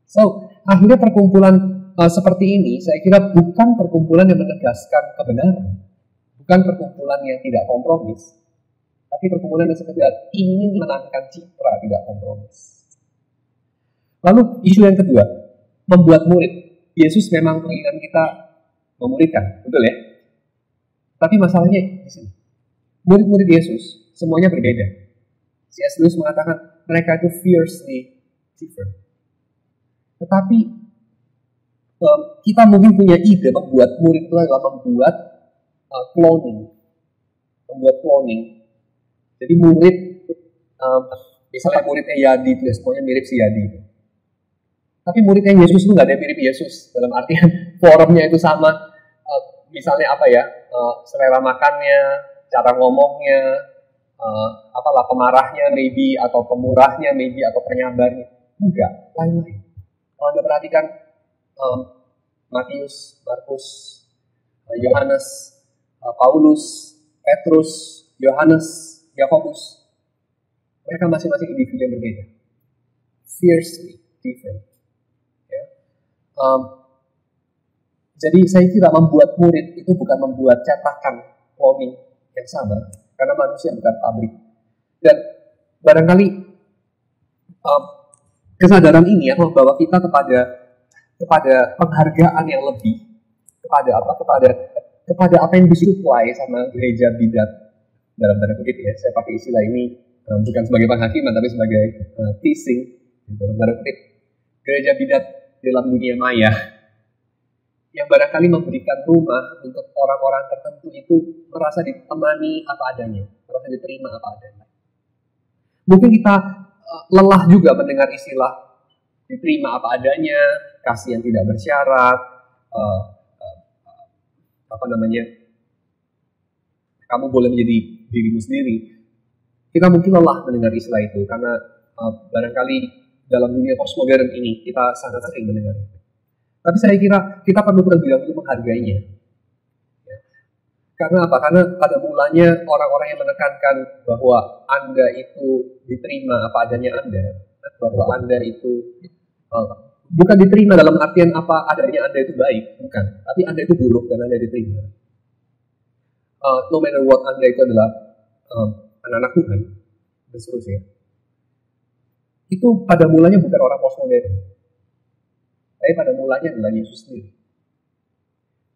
So, akhirnya perkumpulan seperti ini, saya kira bukan perkumpulan yang menegaskan kebenaran, bukan perkumpulan yang tidak kompromis, tapi perkumpulan yang sekedar ingin menampilkan citra tidak kompromis. Lalu isu yang kedua, membuat murid. Yesus memang menginginkan kita memuridkan, betul ya? Tapi masalahnya di sini, murid-murid Yesus semuanya berbeda. C.S. Lewis mengatakan mereka itu fiercely different. Tetapi kita mungkin punya ide membuat murid itu adalah membuat cloning. Jadi murid, misalnya muridnya Yadi itu ya, semuanya mirip si Yadi itu. Tapi muridnya Yesus itu nggak ada yang mirip Yesus. Dalam artian formnya itu sama. Misalnya apa ya, selera makannya, cara ngomongnya, pemarahnya maybe, atau pemurahnya maybe, atau penyabarnya. Enggak, lain-lain. Kalau Anda perhatikan Matius, Markus, Yohanes, Paulus, Petrus, Yohanes, Yakobus, mereka masing-masing individu yang berbeda, fiercely different. Ya. Jadi saya kira membuat murid itu bukan membuat cetakan cloning yang sama, karena manusia bukan pabrik. Dan barangkali kesadaran ini ya membawa kita kepada penghargaan yang lebih, kepada apa yang disuplai sama gereja bidat, dalam tanda kutip ya, saya pakai istilah ini bukan sebagai penghakiman tapi sebagai teasing, dalam tanda kutip, gereja bidat dalam dunia maya yang barangkali memberikan rumah untuk orang-orang tertentu itu merasa ditemani apa adanya, merasa diterima apa adanya. Mungkin kita lelah juga mendengar istilah diterima apa adanya, kasih yang tidak bersyarat, apa namanya, kamu boleh menjadi dirimu sendiri. Kita mungkin lelah mendengar istilah itu karena barangkali dalam dunia postmodern ini kita sangat sering mendengar. Tapi saya kira kita perlu terlebih dahulu menghargainya. Ya. Karena apa? Karena pada mulanya orang-orang yang menekankan bahwa Anda itu diterima apa adanya Anda, bahwa Anda itu bukan diterima dalam artian apa adanya Anda itu baik, bukan. Tapi Anda itu buruk dan Anda diterima. No matter what, Anda itu adalah anak-anak Tuhan, dan seterusnya. Itu pada mulanya bukan orang postmodern, tapi pada mulanya adalah Yesus sendiri.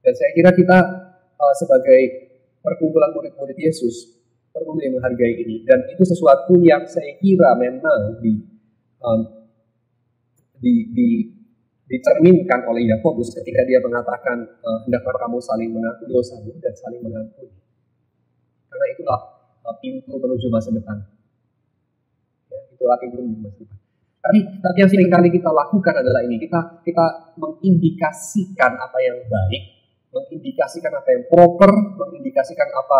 Dan saya kira kita sebagai perkumpulan murid-murid Yesus perlu menghargai ini. Dan itu sesuatu yang saya kira memang dicerminkan oleh Yakobus ketika dia mengatakan hendaklah kamu saling mengaku dosamu dan saling mengampuni. Karena itulah pintu menuju masa depan. Ya, itulah pintu menuju masa depan. Tapi yang seringkali kita lakukan adalah ini, kita mengindikasikan apa yang baik, mengindikasikan apa yang proper, mengindikasikan apa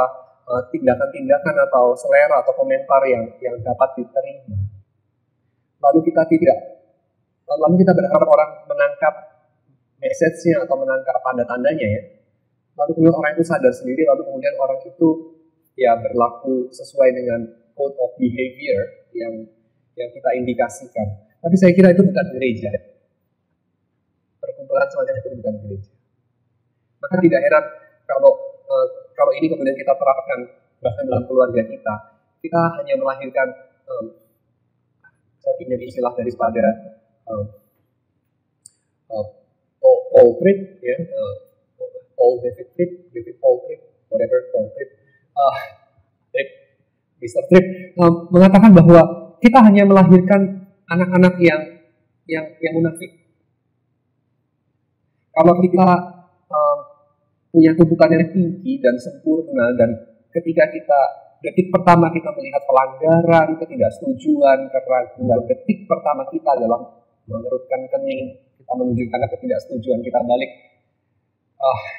tindakan-tindakan atau selera atau komentar yang dapat diterima. Lalu kita berharap orang menangkap message-nya atau menangkap tanda-tandanya ya. Lalu kemudian orang itu sadar sendiri, lalu kemudian orang itu ya berlaku sesuai dengan code of behavior yang kita indikasikan. Tapi saya kira itu bukan gereja. Perkumpulan semacam itu bukan gereja. Maka tidak heran kalau ini kemudian kita terapkan bahkan dalam keluarga kita hanya melahirkan saya pinjam istilah daripada Paul Tripp, ya, Paul David Paul Tripp, whatever Paul Tripp, Mr. Tripp mengatakan bahwa kita hanya melahirkan anak-anak yang munafik. Kalau kita punya tuntutan yang tinggi dan sempurna, dan ketika detik pertama kita melihat pelanggaran, ketidaksetujuan, keraguan, detik pertama kita adalah mengerutkan kening, kita menunjukkan ketidaksetujuan, kita balik,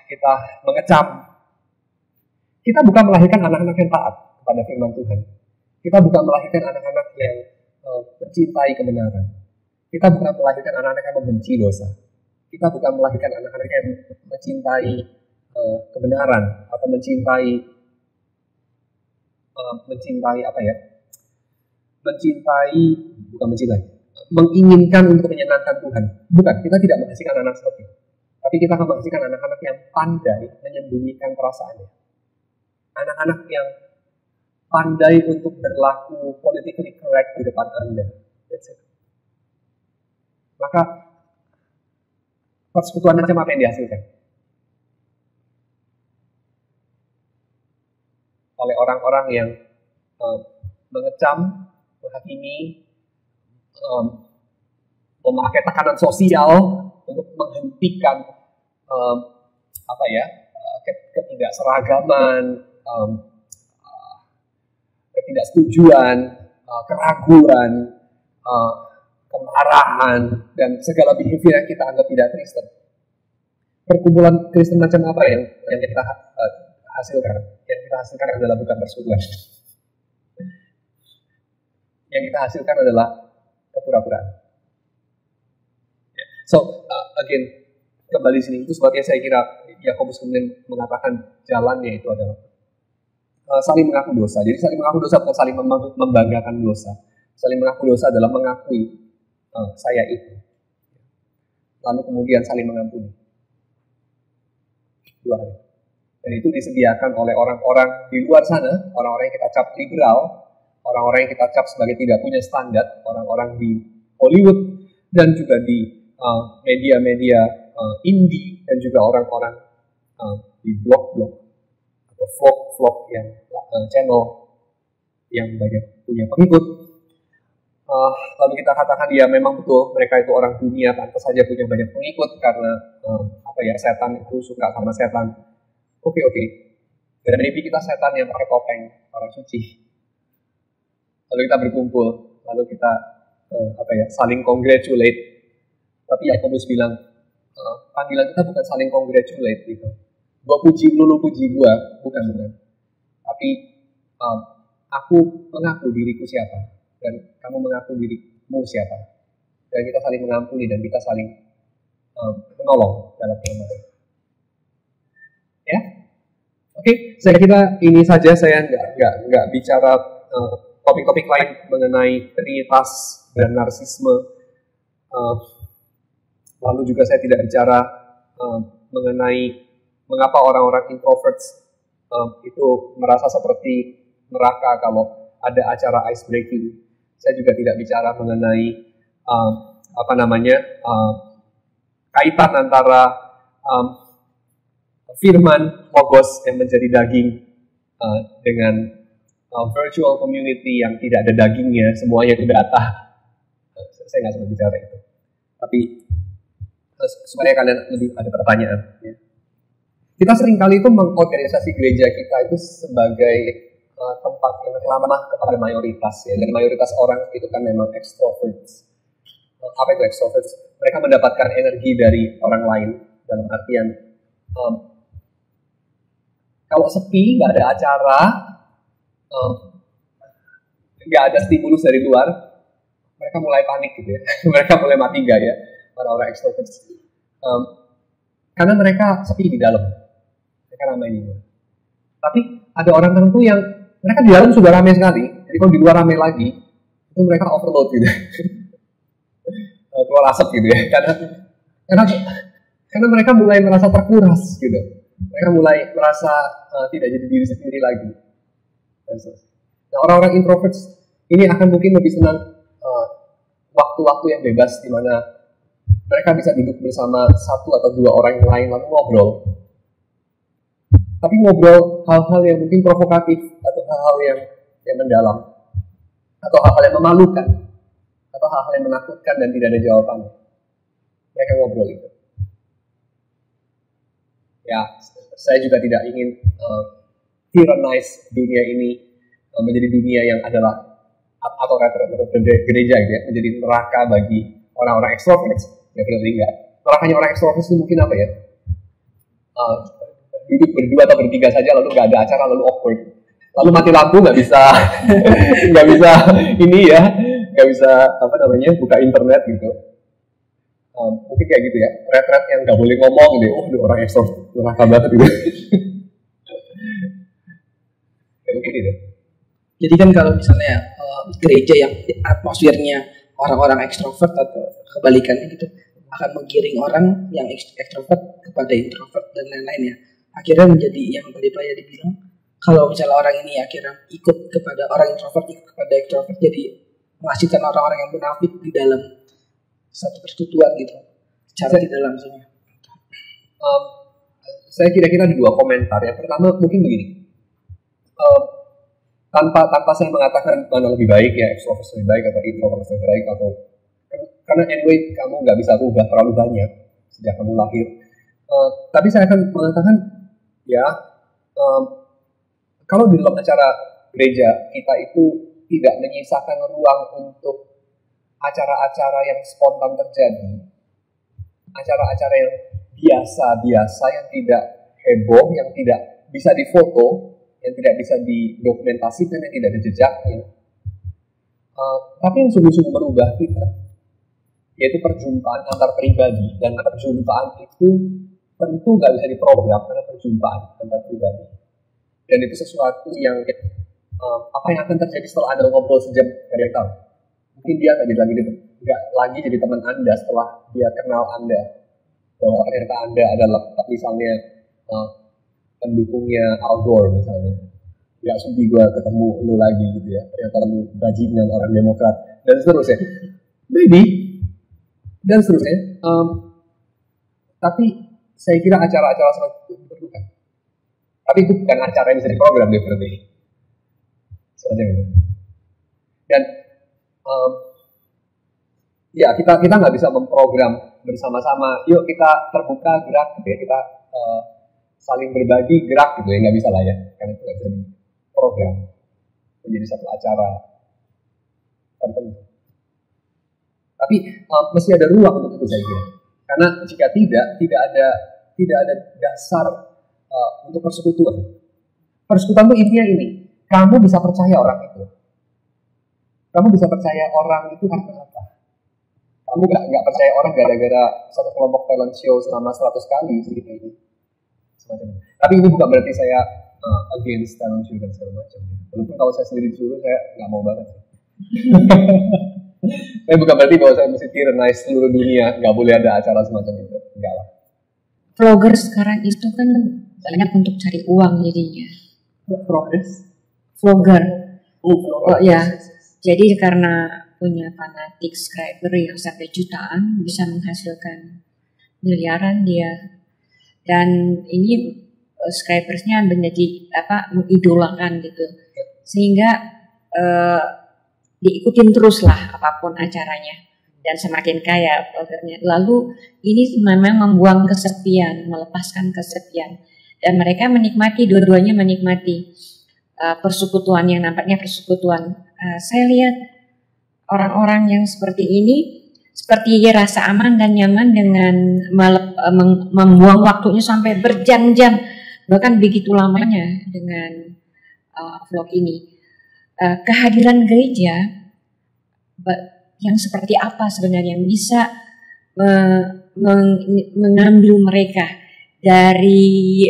kita mengecam. Kita bukan melahirkan anak-anak yang taat kepada firman Tuhan. Kita bukan melahirkan anak-anak yang mencintai kebenaran. Kita bukan melahirkan anak-anak yang membenci dosa. Kita bukan melahirkan anak-anak yang mencintai kebenaran atau mencintai menginginkan untuk menyenangkan Tuhan. Bukan, kita tidak menghasilkan anak seperti itu. Tapi kita akan menghasilkan anak-anak yang pandai menyembunyikan perasaannya. Anak-anak yang pandai untuk berlaku politically correct di depan Anda. That's it. Maka persekutuan macam apa yang dihasilkan? Oleh orang-orang yang mengecam, menghakimi, memakai tekanan sosial untuk menghentikan ketidakseragaman, ketidaksetujuan, keraguan, kemarahan, dan segala behavior yang kita anggap tidak Kristen. Perkumpulan Kristen macam apa yang kita hasilkan? Yang kita hasilkan adalah bukan persekutuan. Yang kita hasilkan adalah kepura-puraan. So, again, kembali sini, itu sebabnya saya kira Yakobus kemudian mengatakan jalannya itu adalah saling mengaku dosa. Jadi saling mengaku dosa bukan saling membanggakan dosa. Saling mengaku dosa adalah mengakui saya itu. Lalu kemudian saling mengampuni. Dua hal. Dan itu disediakan oleh orang-orang di luar sana, orang-orang yang kita cap liberal, orang-orang yang kita cap sebagai tidak punya standar, orang-orang di Hollywood dan juga di media-media indie, dan juga orang-orang di blog-blog atau vlog-vlog yang channel yang banyak punya pengikut. Lalu kita katakan ya memang betul mereka itu orang dunia, pantas saja punya banyak pengikut karena setan itu suka sama setan. Oke. Dan maybe kita setan yang pakai topeng orang suci. Lalu kita berkumpul, lalu kita saling congratulate. Tapi Yakobus bilang panggilan kita bukan saling congratulate gitu. Gua puji lu puji gua, bukan. Tapi aku mengaku diriku siapa dan kamu mengaku dirimu siapa, dan kita saling mengampuni dan kita saling menolong dalam kelemahan. Ya, oke. Saya kira ini saja. Saya nggak bicara topik-topik lain mengenai trinitas dan narsisme. Lalu juga saya tidak bicara mengenai mengapa orang-orang introverts itu merasa seperti neraka kalau ada acara ice breaking. Saya juga tidak bicara mengenai kaitan antara firman logos yang menjadi daging dengan virtual community yang tidak ada dagingnya, semuanya itu data. Saya nggak sempat bicara itu. Tapi supaya kalian lebih ada pertanyaan. Ya. Kita seringkali itu mengorganisasi gereja kita itu sebagai tempat yang ramah kepada mayoritas. Ya. Dan mayoritas orang itu kan memang extroverts. Apa itu extroverts? Mereka mendapatkan energi dari orang lain. Dalam artian, kalau sepi, nggak ada acara, nggak ada stimulus dari luar, mereka mulai panik gitu ya. Mereka mulai mati gaya, orang-orang extroverts. Karena mereka sepi di dalam. Mereka ramai di luar. Tapi ada orang tertentu yang mereka di dalam sudah ramai sekali. Jadi kalau di luar ramai lagi, itu mereka overload gitu. Keluar asap gitu ya. Karena mereka mulai merasa terkuras gitu. Mereka mulai merasa tidak jadi diri sendiri lagi. Nah, orang-orang introvert ini akan mungkin lebih senang waktu-waktu yang bebas di mana mereka bisa duduk bersama satu atau dua orang yang lain lalu ngobrol. Tapi ngobrol hal-hal yang mungkin provokatif atau hal-hal yang mendalam atau hal-hal yang memalukan atau hal-hal yang menakutkan dan tidak ada jawabannya. Mereka ngobrol itu. Ya, saya juga tidak ingin tyrannize dunia ini menjadi dunia yang adalah atau gereja gitu ya, menjadi neraka bagi orang-orang ekstrovert. Ya benar enggak. Nerakanya orang ekstrovert itu mungkin apa ya? Duduk berdua atau bertiga saja lalu nggak ada acara lalu awkward. Lalu mati lampu nggak bisa ini ya, nggak bisa buka internet gitu. Mungkin kayak gitu ya, retret yang nggak boleh ngomong gitu. Oh, orang ekstrovert neraka banget gitu. Ya mungkin itu. Jadi kan kalau misalnya gereja yang atmosfernya orang-orang ekstrovert atau kebalikannya gitu akan menggiring orang yang ekstrovert kepada introvert dan lain-lain ya. Akhirnya menjadi yang tadi Pak Yadi bilang, kalau misalnya orang ini akhirnya ikut kepada orang introvert, ikut kepada ekstrovert, jadi menghasilkan orang-orang yang munafik di dalam satu persekutuan gitu, secara tidak langsungnya. Saya kira-kira ada dua komentar. Yang pertama mungkin begini, tanpa saya mengatakan mana lebih baik ya, ekstrovert lebih baik atau introvert lebih baik, atau karena anyway kamu nggak bisa ubah terlalu banyak sejak kamu lahir. Tapi saya akan mengatakan ya, kalau di dalam acara gereja kita itu tidak menyisakan ruang untuk acara-acara yang spontan terjadi, acara-acara yang biasa-biasa, yang tidak heboh, yang tidak bisa difoto, yang tidak bisa didokumentasikan, yang tidak ada jejaknya. Tapi yang sungguh-sungguh merubah kita, yaitu perjumpaan antar pribadi, dan perjumpaan itu tentu nggak bisa diprogram karena perjumpaan antar pribadi. Dan itu sesuatu yang apa yang akan terjadi setelah Anda ngobrol sejam, nggak ada yang tahu. Mungkin dia nggak lagi jadi teman Anda setelah dia kenal Anda, bahwa ternyata Anda adalah misalnya pendukungnya Al Gore misalnya. Nggak sudi gue ketemu lu lagi gitu ya, ternyata lu bajingan orang Demokrat dan seterusnya. Maybe dan seterusnya. Tapi saya kira acara-acara seperti itu diperlukan. Tapi itu bukan acara yang bisa diprogram definitely. Seperti itu. Dan ya kita nggak bisa memprogram bersama-sama. Yuk kita terbuka gerak gitu ya, kita saling berbagi gerak gitu ya, nggak bisa lah ya, karena itu nggak bisa diprogram menjadi satu acara tertentu. Tapi mesti ada ruang untuk itu saya kira. Karena jika tidak ada dasar untuk persekutuan. Persekutuan itu intinya ini, kamu bisa percaya orang itu. Kamu bisa percaya orang itu karena apa? Kamu nggak percaya orang gara-gara satu kelompok talent show selama 100 kali seperti ini. Semacam itu. Tapi ini bukan berarti saya against talent show dan segala macam. Walaupun kalau saya sendiri disuruh, saya nggak mau banget. Tapi bukan berarti bahwa saya mesti tyrannize seluruh dunia, nggak boleh ada acara semacam itu. Enggak lah. Vlogger sekarang itu kan banyak untuk cari uang jadinya. Progress? Vlogger. Vlogger. Oh ya. Jadi karena punya fanatik subscriber yang sampai jutaan, bisa menghasilkan miliaran dia. Dan ini subscribersnya menjadi mengidolakan gitu. Sehingga diikutin terus lah apapun acaranya. Dan semakin kaya vloggernya. Lalu ini memang membuang kesepian, melepaskan kesepian. Dan mereka menikmati, dua-duanya menikmati persekutuan yang nampaknya persekutuan. Saya lihat orang-orang yang seperti ini seperti rasa aman dan nyaman dengan membuang waktunya sampai berjam-jam, bahkan begitu lamanya dengan vlog ini. Kehadiran gereja yang seperti apa sebenarnya yang bisa mengambil mereka dari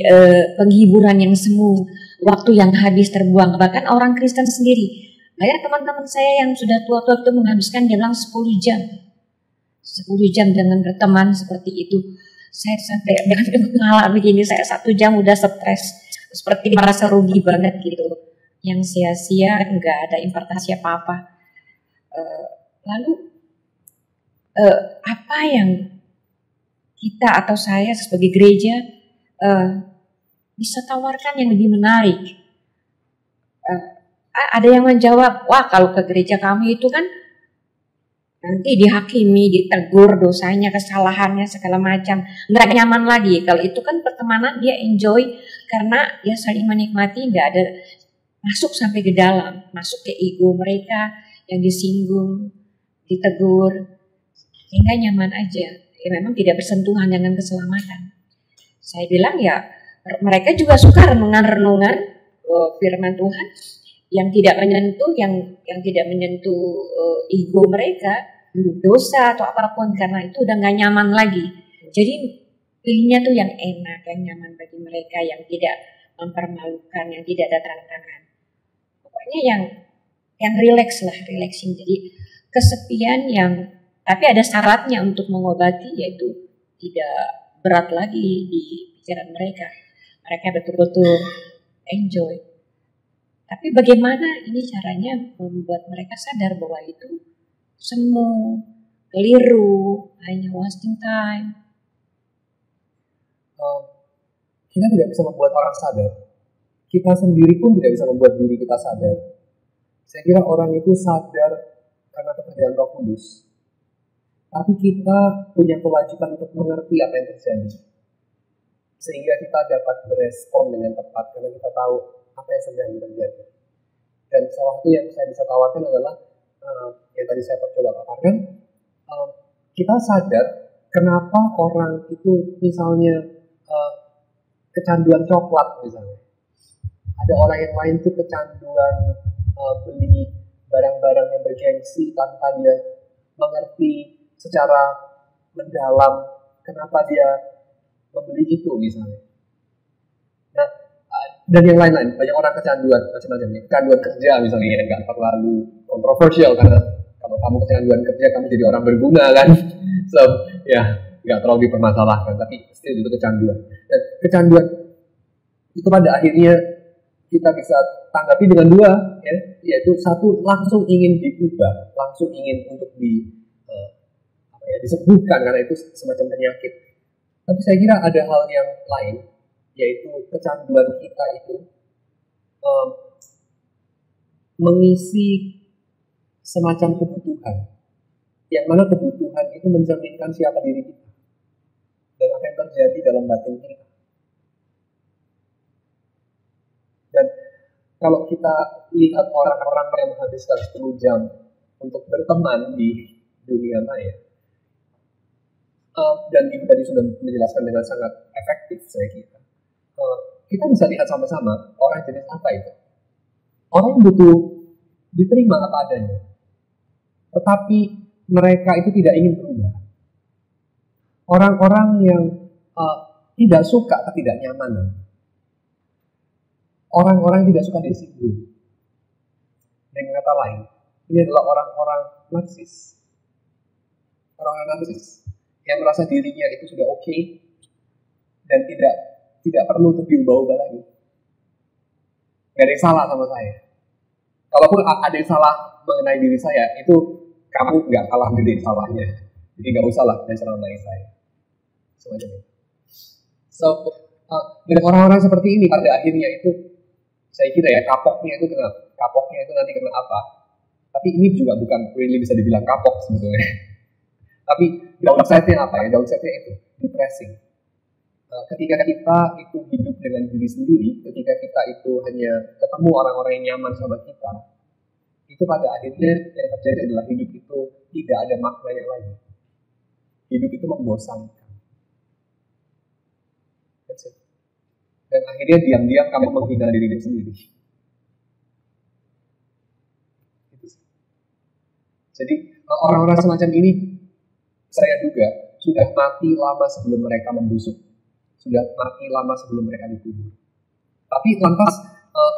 penghiburan yang semu, waktu yang habis terbuang. Bahkan orang Kristen sendiri, banyak teman-teman saya yang sudah tua-tua itu menghabiskan dia bilang 10 jam dengan berteman seperti itu. Saya sampai mengalami begini, saya 1 jam udah stres, seperti merasa rugi banget gitu, yang sia-sia, nggak ada impartasi apa-apa. Lalu apa yang kita atau saya sebagai gereja bisa tawarkan yang lebih menarik? Ada yang menjawab, wah kalau ke gereja kami itu kan nanti dihakimi, ditegur dosanya, kesalahannya, segala macam. Nggak nyaman lagi. Kalau itu kan pertemanan dia enjoy karena dia saling menikmati, nggak ada masuk sampai ke dalam, masuk ke ego mereka yang disinggung, ditegur, sehingga nyaman aja. Ya memang tidak bersentuhan dengan keselamatan. Saya bilang ya mereka juga suka renungan-renungan firman Tuhan yang tidak menyentuh ego mereka, dosa atau apapun, karena itu udah nggak nyaman lagi. Jadi pilihnya tuh yang enak, yang nyaman bagi mereka, yang tidak mempermalukan, yang tidak ada tantangan. Pokoknya yang relaxing. Jadi kesepian yang tapi ada syaratnya untuk mengobati, yaitu tidak berat lagi di pikiran mereka. Mereka betul-betul enjoy. Tapi bagaimana ini caranya membuat mereka sadar bahwa itu semu, keliru, hanya wasting time. Kita tidak bisa membuat orang sadar. Kita sendiri pun tidak bisa membuat diri kita sadar. Saya kira orang itu sadar karena pekerjaan Roh Kudus. Tapi kita punya kewajiban untuk mengerti apa yang terjadi. Sehingga kita dapat berespon dengan tepat karena kita tahu apa yang sedang terjadi. Dan salah satu yang saya bisa tawarkan adalah yang tadi saya coba paparkan, kita sadar kenapa orang itu misalnya kecanduan coklat misalnya. Ada orang yang lain tuh kecanduan beli barang-barang yang bergengsi tanpa dia mengerti secara mendalam kenapa dia membeli itu misalnya. Nah, dan yang lain-lain, banyak orang kecanduan macam-macam. Kecanduan kerja misalnya, ya nggak terlalu kontroversial karena kalau kamu kecanduan kerja, kamu jadi orang berguna kan. So, ya nggak terlalu dipermasalahkan, tapi still itu kecanduan. Dan kecanduan itu pada akhirnya kita bisa tanggapi dengan dua, ya, yaitu satu langsung ingin diubah, langsung ingin untuk disembuhkan karena itu semacam penyakit. Tapi saya kira ada hal yang lain, yaitu kecanduan kita itu mengisi semacam kebutuhan, yang mana kebutuhan itu mencerminkan siapa diri kita dan apa yang terjadi dalam batin kita. Dan kalau kita lihat orang-orang yang menghabiskan 10 jam untuk berteman di dunia maya, dan Ibu tadi sudah menjelaskan dengan sangat efektif saya kira, kita bisa lihat sama-sama orang jenis apa itu. Orang yang butuh diterima apa adanya, tetapi mereka itu tidak ingin berubah. Orang-orang yang tidak suka ketidaknyamanan. Orang-orang yang tidak suka disinggung. Dengan kata lain, ini adalah orang-orang narsis. Orang-orang narsis yang merasa dirinya itu sudah oke dan tidak perlu untuk diubah-ubah lagi. Gak ada yang salah sama saya. Kalaupun ada yang salah mengenai diri saya, itu kamu nggak kalah gede salahnya. Jadi nggak usah lah menceramai saya. Semacam itu. So, dengan orang-orang seperti ini pada akhirnya itu, saya kira ya kapoknya itu nanti kena apa? Tapi ini juga bukan really bisa dibilang kapok sebetulnya. Tapi downside-nya apa ya? Downside-nya itu depressing. Ketika kita itu hidup dengan diri sendiri, ketika kita itu hanya ketemu orang-orang yang nyaman sama kita, itu pada akhirnya yang terjadi adalah hidup itu tidak ada maknanya lagi. Hidup itu membosankan. That's it. Dan akhirnya diam-diam kamu menghina diri sendiri. Jadi orang-orang semacam ini, saya duga sudah mati lama sebelum mereka membusuk, sudah mati lama sebelum mereka dikubur. Tapi lantas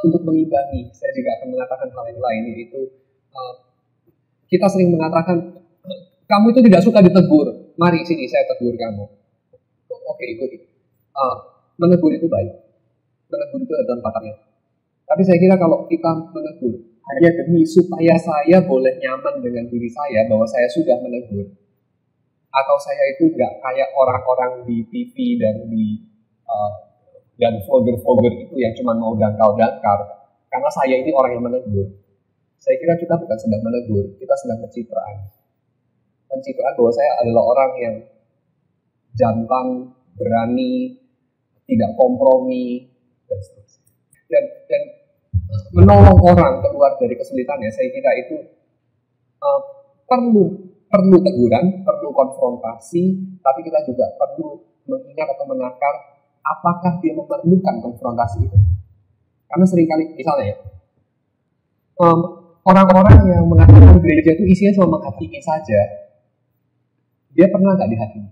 untuk mengimbangi, saya juga akan mengatakan hal yang lain, yaitu kita sering mengatakan, kamu itu tidak suka ditegur, mari sini saya tegur kamu. Oke, ikuti. Menegur itu baik, menegur itu ada tempatnya. Tapi saya kira kalau kita menegur hanya demi supaya saya boleh nyaman dengan diri saya bahwa saya sudah menegur, atau saya itu nggak kayak orang-orang di TV dan vlogger-vlogger itu yang cuma mau dangkal-dangkal karena saya ini orang yang menegur. Saya kira kita bukan sedang menegur, kita sedang pencitraan bahwa saya adalah orang yang jantan, berani, tidak kompromi, dan seterusnya. Dan menolong orang keluar dari kesulitannya, saya kira itu perlu teguran, perlu konfrontasi, tapi kita juga perlu mengingat atau menakar apakah dia memerlukan konfrontasi itu. Karena seringkali, misalnya ya, orang-orang yang mengatakan gereja itu isinya cuma menghakimi saja, dia pernah nggak dihakimi?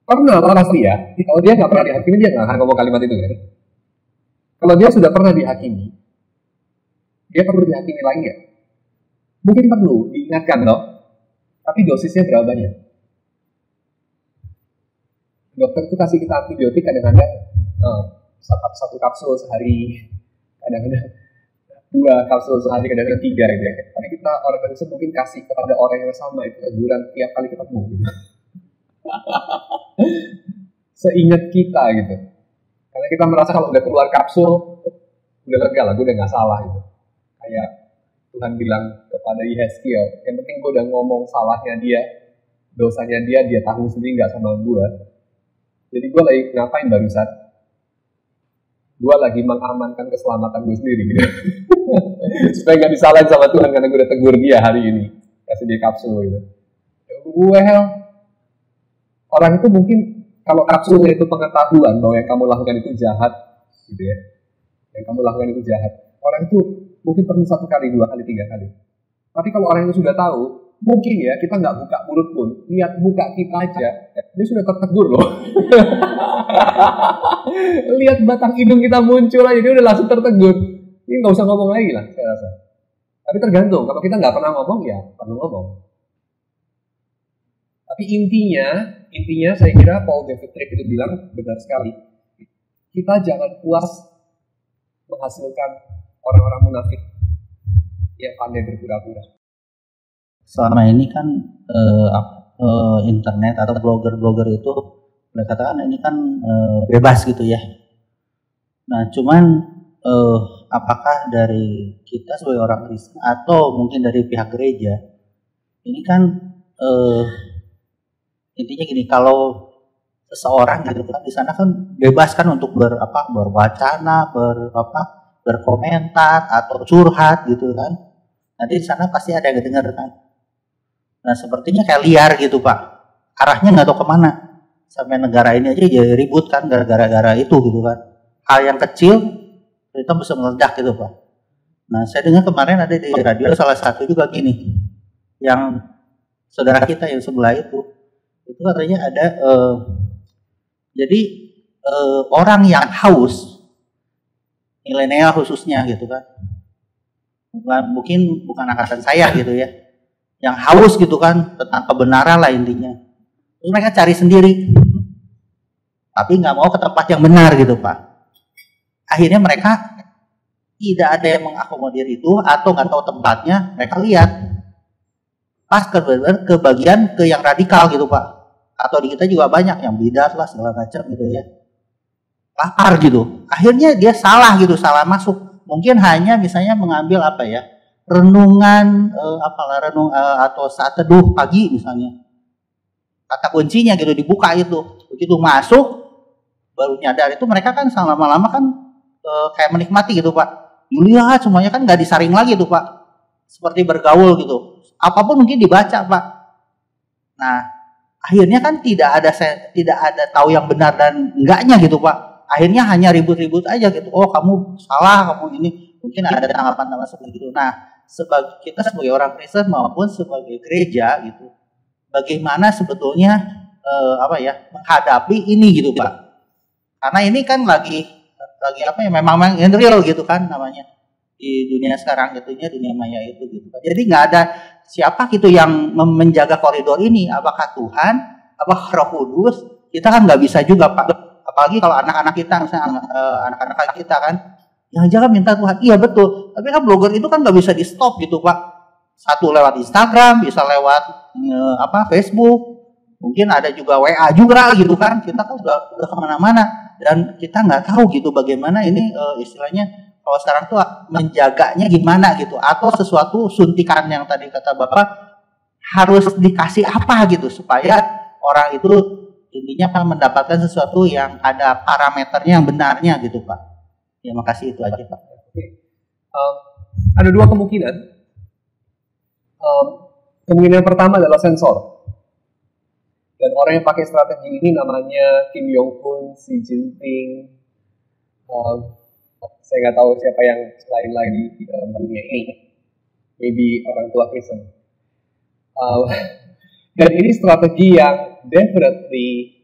Pernah, pasti ya. Kalau dia nggak pernah dihakimi, dia nggak akan ngomong kalimat itu kan. Kalau dia sudah pernah dihakimi, dia perlu dihakimi lagi ya? Mungkin perlu diingatkan loh. Tapi dosisnya berapa banyak? Dokter itu kasih kita antibiotik kadang-kadang satu kapsul sehari, kadang-kadang 2 kapsul sehari, kadang-kadang 3 gitu ya. Tapi kita organisme mungkin kasih kepada orang yang sama itu teguran tiap kali ketemu gitu. Seingat kita gitu. Karena kita merasa kalau udah keluar kapsul udah lega lah, gue udah gak salah gitu. Kayak Tuhan bilang kepada Yehezkiel, yang penting gue udah ngomong salahnya dia, dosanya dia tanggung sendiri gak sama gue. Jadi gue lagi ngapain barusan? Gue lagi mengamankan keselamatan gue sendiri gitu. Supaya gak disalahin sama Tuhan karena gue udah tegur dia hari ini, kasih dia kapsul gitu. Well, orang itu mungkin kalau kapsulnya itu pengetahuan bahwa yang kamu lakukan itu jahat, gitu ya. Yang kamu lakukan itu jahat. Orang itu mungkin perlu 1 kali, 2 kali, 3 kali. Tapi kalau orang itu sudah tahu, mungkin ya kita nggak buka mulut pun, lihat muka kita aja, dia sudah tertegur loh. Lihat batang hidung kita muncul aja, dia udah langsung tertegur. Ini nggak usah ngomong lagi lah, saya rasa. Tapi tergantung, kalau kita nggak pernah ngomong ya perlu ngomong. Tapi intinya saya kira Paul David Tripp itu bilang benar sekali. Kita jangan puas menghasilkan orang-orang munafik yang pandai berpura-pura. Selama ini kan internet atau blogger-blogger itu boleh katakan ini kan bebas gitu ya. Nah cuman apakah dari kita sebagai orang Kristen atau mungkin dari pihak gereja ini kan intinya gini, kalau seseorang gitu kan di sana kan bebas kan untuk berwacana, berkomentar atau curhat gitu kan. Nanti di sana pasti ada yang dengar kan. Nah sepertinya kayak liar gitu Pak. Arahnya nggak tahu kemana. sampai negara ini aja jadi ribut kan gara-gara itu gitu kan. Hal yang kecil itu bisa meledak gitu Pak. Nah saya dengar kemarin ada di radio salah satu juga gini, yang saudara kita yang sebelah itu katanya ada jadi orang yang haus, milenial khususnya gitu kan, mungkin bukan angkatan saya gitu ya, yang haus gitu kan tentang kebenaran lah intinya. Terus mereka cari sendiri, tapi nggak mau ke tempat yang benar gitu Pak. Akhirnya mereka tidak ada yang mengakomodir itu atau nggak tahu tempatnya, mereka lihat pas ke bagian ke yang radikal gitu Pak. Atau di kita juga banyak yang bidat lah segala macam gitu ya, lapar gitu. Akhirnya dia salah gitu, salah masuk. Mungkin hanya misalnya mengambil apa ya, renungan atau saat teduh pagi misalnya, kata kuncinya gitu dibuka itu, begitu masuk baru nyadar. Itu mereka kan lama-lama kan kayak menikmati gitu Pak. Dilihat semuanya kan nggak disaring lagi tuh Pak, seperti bergaul gitu, apapun mungkin dibaca Pak. Nah akhirnya kan tidak ada tahu yang benar dan enggaknya gitu Pak. Akhirnya hanya ribut-ribut aja gitu. Oh kamu salah, kamu ini. Mungkin ada tanggapan seperti itu. Nah kita sebagai orang Kristen maupun sebagai gereja gitu, bagaimana sebetulnya menghadapi ini gitu Pak. Karena ini kan lagi memang real gitu kan namanya di dunia sekarang gitunya, dunia maya itu gitu kan. Jadi nggak ada siapa gitu yang menjaga koridor ini, apakah Tuhan, apakah Roh Kudus, kita kan nggak bisa juga Pak. Apalagi kalau anak-anak kita, misalnya anak-anak kita kan, yang jangan minta Tuhan, iya betul. Tapi kan blogger itu kan nggak bisa di stop gitu Pak. Satu lewat Instagram, bisa lewat Facebook, mungkin ada juga WA juga gitu kan. Kita kan udah kemana-mana dan kita nggak tahu gitu bagaimana ini istilahnya. Kalau sekarang tuh menjaganya gimana gitu, atau sesuatu suntikan yang tadi kata Bapak harus dikasih apa gitu supaya orang itu intinya kan mendapatkan sesuatu yang ada parameternya yang benarnya gitu Pak. Ya makasih itu aja Pak. Ada dua kemungkinan. Kemungkinan pertama adalah sensor. Dan orang yang pakai strategi ini namanya Kim Jong Un, Xi Jinping. Saya nggak tahu siapa yang lain lagi di dalam dunia ini. Maybe orang tua Kristen. Dan ini strategi yang definitely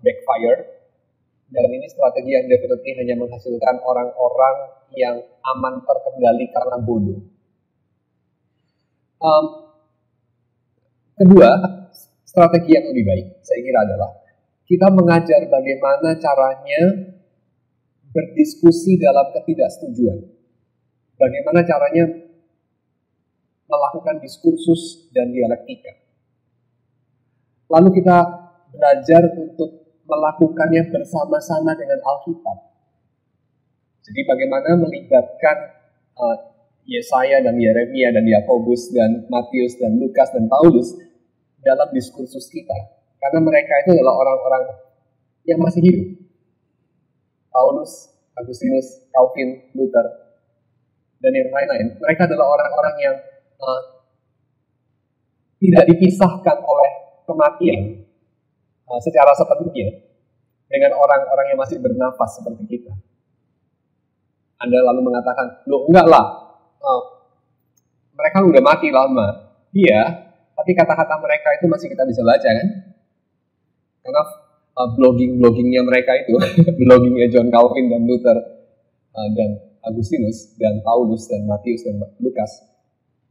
backfire. Dan ini strategi yang definitely hanya menghasilkan orang-orang yang aman terkendali karena bodoh. Kedua, strategi yang lebih baik saya kira adalah kita mengajar bagaimana caranya berdiskusi dalam ketidaksetujuan. Bagaimana caranya melakukan diskursus dan dialektika. Lalu kita belajar untuk melakukannya bersama-sama dengan Alkitab. Jadi bagaimana melibatkan Yesaya dan Yeremia dan Yakobus dan Matius dan Lukas dan Paulus dalam diskursus kita. Karena mereka itu adalah orang-orang yang masih hidup. Paulus, Agustinus, Calvin, Luther, dan yang lain-lain. Mereka adalah orang-orang yang tidak dipisahkan oleh kematian secara sepenuhnya dengan orang-orang yang masih bernafas seperti kita. Anda lalu mengatakan, loh enggak lah, mereka udah mati lama. Iya, tapi kata-kata mereka itu masih kita bisa baca kan? Karena bloggingnya mereka itu, bloggingnya John Calvin dan Luther dan Agustinus dan Paulus dan Matius dan Lukas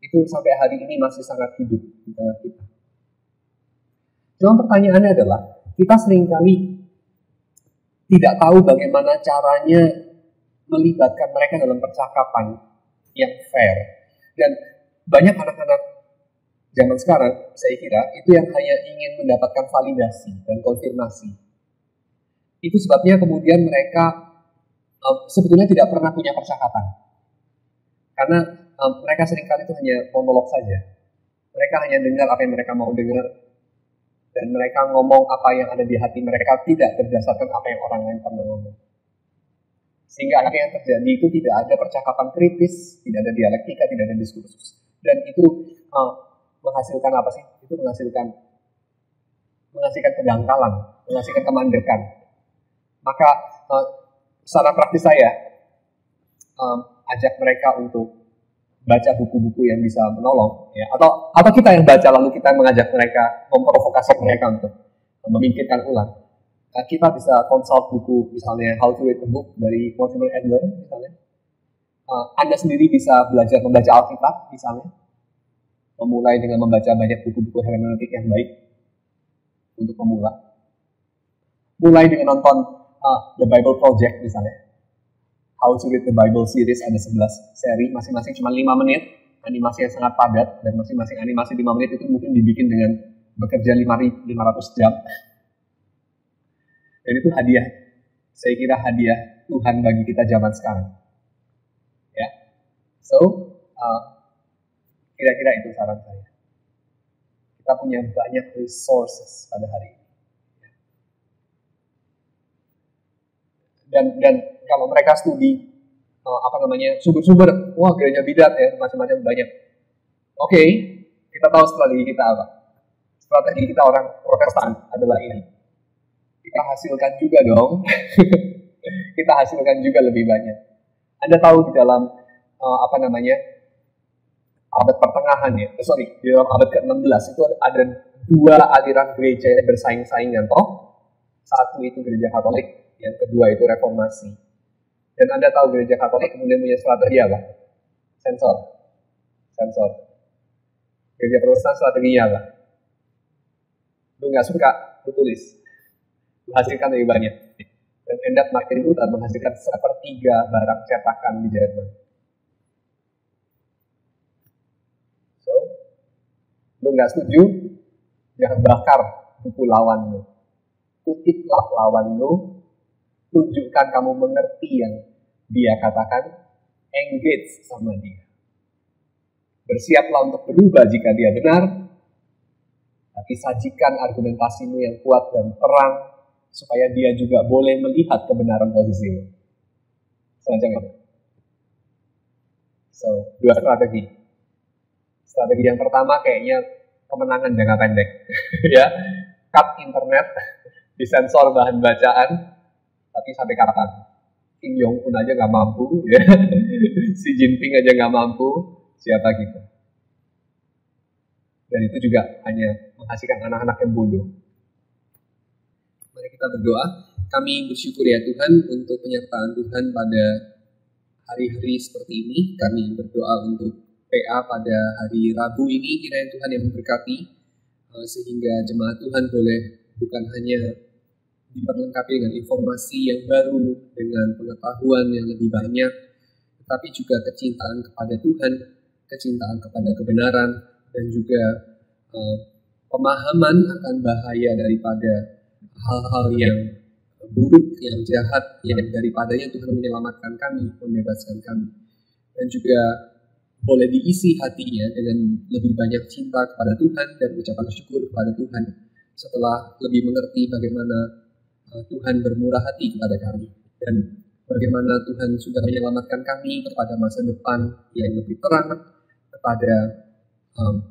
itu sampai hari ini masih sangat hidup di tengah kita. Cuma pertanyaannya adalah kita seringkali tidak tahu bagaimana caranya melibatkan mereka dalam percakapan yang fair. Dan banyak anak-anak zaman sekarang, saya kira, itu yang hanya ingin mendapatkan validasi dan konfirmasi. Itu sebabnya kemudian mereka sebetulnya tidak pernah punya percakapan. Karena mereka seringkali itu hanya monolog saja. Mereka hanya dengar apa yang mereka mau dengar. Dan mereka ngomong apa yang ada di hati mereka tidak berdasarkan apa yang orang lain pernah ngomong. Sehingga apa yang terjadi itu tidak ada percakapan kritis, tidak ada dialektika, tidak ada diskursus. Dan itu menghasilkan apa sih? Itu menghasilkan menghasilkan kedangkalan, menghasilkan kemandekan. Maka secara praktis saya ajak mereka untuk baca buku-buku yang bisa menolong, ya, atau kita yang baca lalu kita mengajak mereka, memprovokasi mereka untuk memikirkan ulang. Kita bisa consult buku, misalnya How to Read a Book dari Mortimer Adler, misalnya. Anda sendiri bisa belajar membaca Alkitab, misalnya. Memulai dengan membaca banyak buku-buku hermeneutik yang baik untuk pemula. Mulai dengan nonton The Bible Project, misalnya. How to Read the Bible series, ada 11 seri, masing-masing cuma 5 menit, animasi yang sangat padat, dan masing-masing animasi 5 menit itu mungkin dibikin dengan bekerja 500 jam. Dan itu hadiah, saya kira hadiah Tuhan bagi kita zaman sekarang. Ya, so kira-kira itu saran saya. Kita punya banyak resources pada hari ini. Dan kalau mereka studi sumber-sumber, wah gereja bidat ya, macam-macam banyak. Oke, kita tahu strategi kita apa? Strategi kita orang Protestan adalah ini. Kita hasilkan juga dong. Kita hasilkan juga lebih banyak. Anda tahu di dalam abad pertengahan ya, di dalam abad ke-16 itu ada 2 aliran gereja yang bersaing-saingan toh. Satu itu gereja Katolik, yang kedua itu Reformasi. Dan Anda tahu gereja Katolik kemudian punya strategi apa? Sensor. Gereja Protestan strateginya apa? Lu nggak suka, lu tulis. Hasilkan lebih banyak. Dan end up Martin Luther menghasilkan 1/3 barang cetakan di Jerman. So, lu nggak setuju, jangan bakar buku lawan lu. Kutiplah lawan lu, tunjukkan kamu mengerti yang dia katakan, engage sama dia. Bersiaplah untuk berubah jika dia benar, tapi sajikan argumentasimu yang kuat dan terang, supaya dia juga boleh melihat kebenaran posisimu. Semacam itu. So, 2 strategi. Strategi yang pertama kayaknya kemenangan jangka pendek. Ya, cut internet, disensor bahan bacaan, tapi sampai kapan? Kim Jong Un aja nggak mampu, ya. Xi Jinping aja nggak mampu, siapa kita? Dan itu juga hanya menghasilkan anak-anak yang bodoh. Mari kita berdoa. Kami bersyukur ya Tuhan untuk penyertaan Tuhan pada hari-hari seperti ini. Kami berdoa untuk PA pada hari Rabu ini, kiranya Tuhan yang memberkati, sehingga jemaat Tuhan boleh bukan hanya diperlengkapi dengan informasi yang baru, dengan pengetahuan yang lebih banyak, tetapi juga kecintaan kepada Tuhan, kecintaan kepada kebenaran, dan juga pemahaman akan bahaya daripada hal-hal yang buruk, yang jahat, yang daripadanya Tuhan menyelamatkan kami, membebaskan kami. Dan juga boleh diisi hatinya dengan lebih banyak cinta kepada Tuhan dan ucapan syukur kepada Tuhan setelah lebih mengerti bagaimana Tuhan bermurah hati kepada kami dan bagaimana Tuhan sudah menyelamatkan kami kepada masa depan yang lebih terang, kepada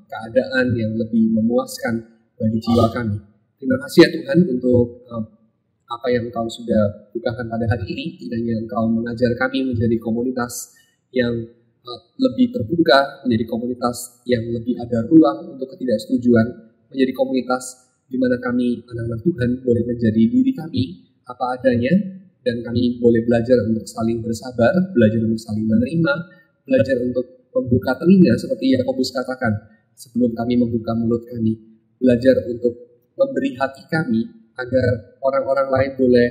keadaan yang lebih memuaskan bagi jiwa kami. Terima kasih ya Tuhan untuk apa yang Engkau sudah bukakan pada hari ini. Kiranya Engkau mengajar kami menjadi komunitas yang lebih terbuka, menjadi komunitas yang lebih ada ruang untuk ketidaksetujuan, menjadi komunitas di mana kami, anak-anak Tuhan, boleh menjadi diri kami apa adanya, dan kami boleh belajar untuk saling bersabar, belajar untuk saling menerima, belajar untuk membuka telinga seperti Yakobus katakan, sebelum kami membuka mulut kami, belajar untuk memberi hati kami agar orang-orang lain boleh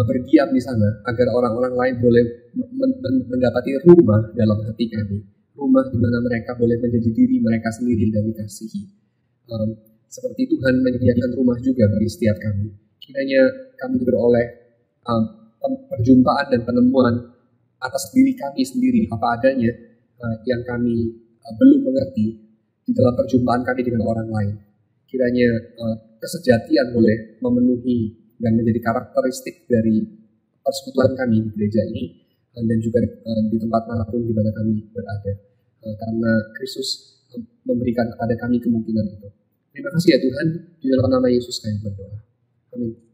berdiam di sana, agar orang-orang lain boleh mendapati rumah dalam hati kami, rumah di mana mereka boleh menjadi diri mereka sendiri dan dikasihi. Seperti Tuhan menyediakan rumah juga bagi setiap kami. Kiranya kami beroleh perjumpaan dan penemuan atas diri kami sendiri apa adanya yang kami belum mengerti di dalam perjumpaan kami dengan orang lain. Kiranya kesejatian boleh memenuhi dan menjadi karakteristik dari persekutuan kami di gereja ini dan juga di tempat manapun di mana kami berada, karena Kristus memberikan kepada kami kemungkinan itu. Terima kasih ya Tuhan, di dalam nama Yesus kami berdoa. Amin.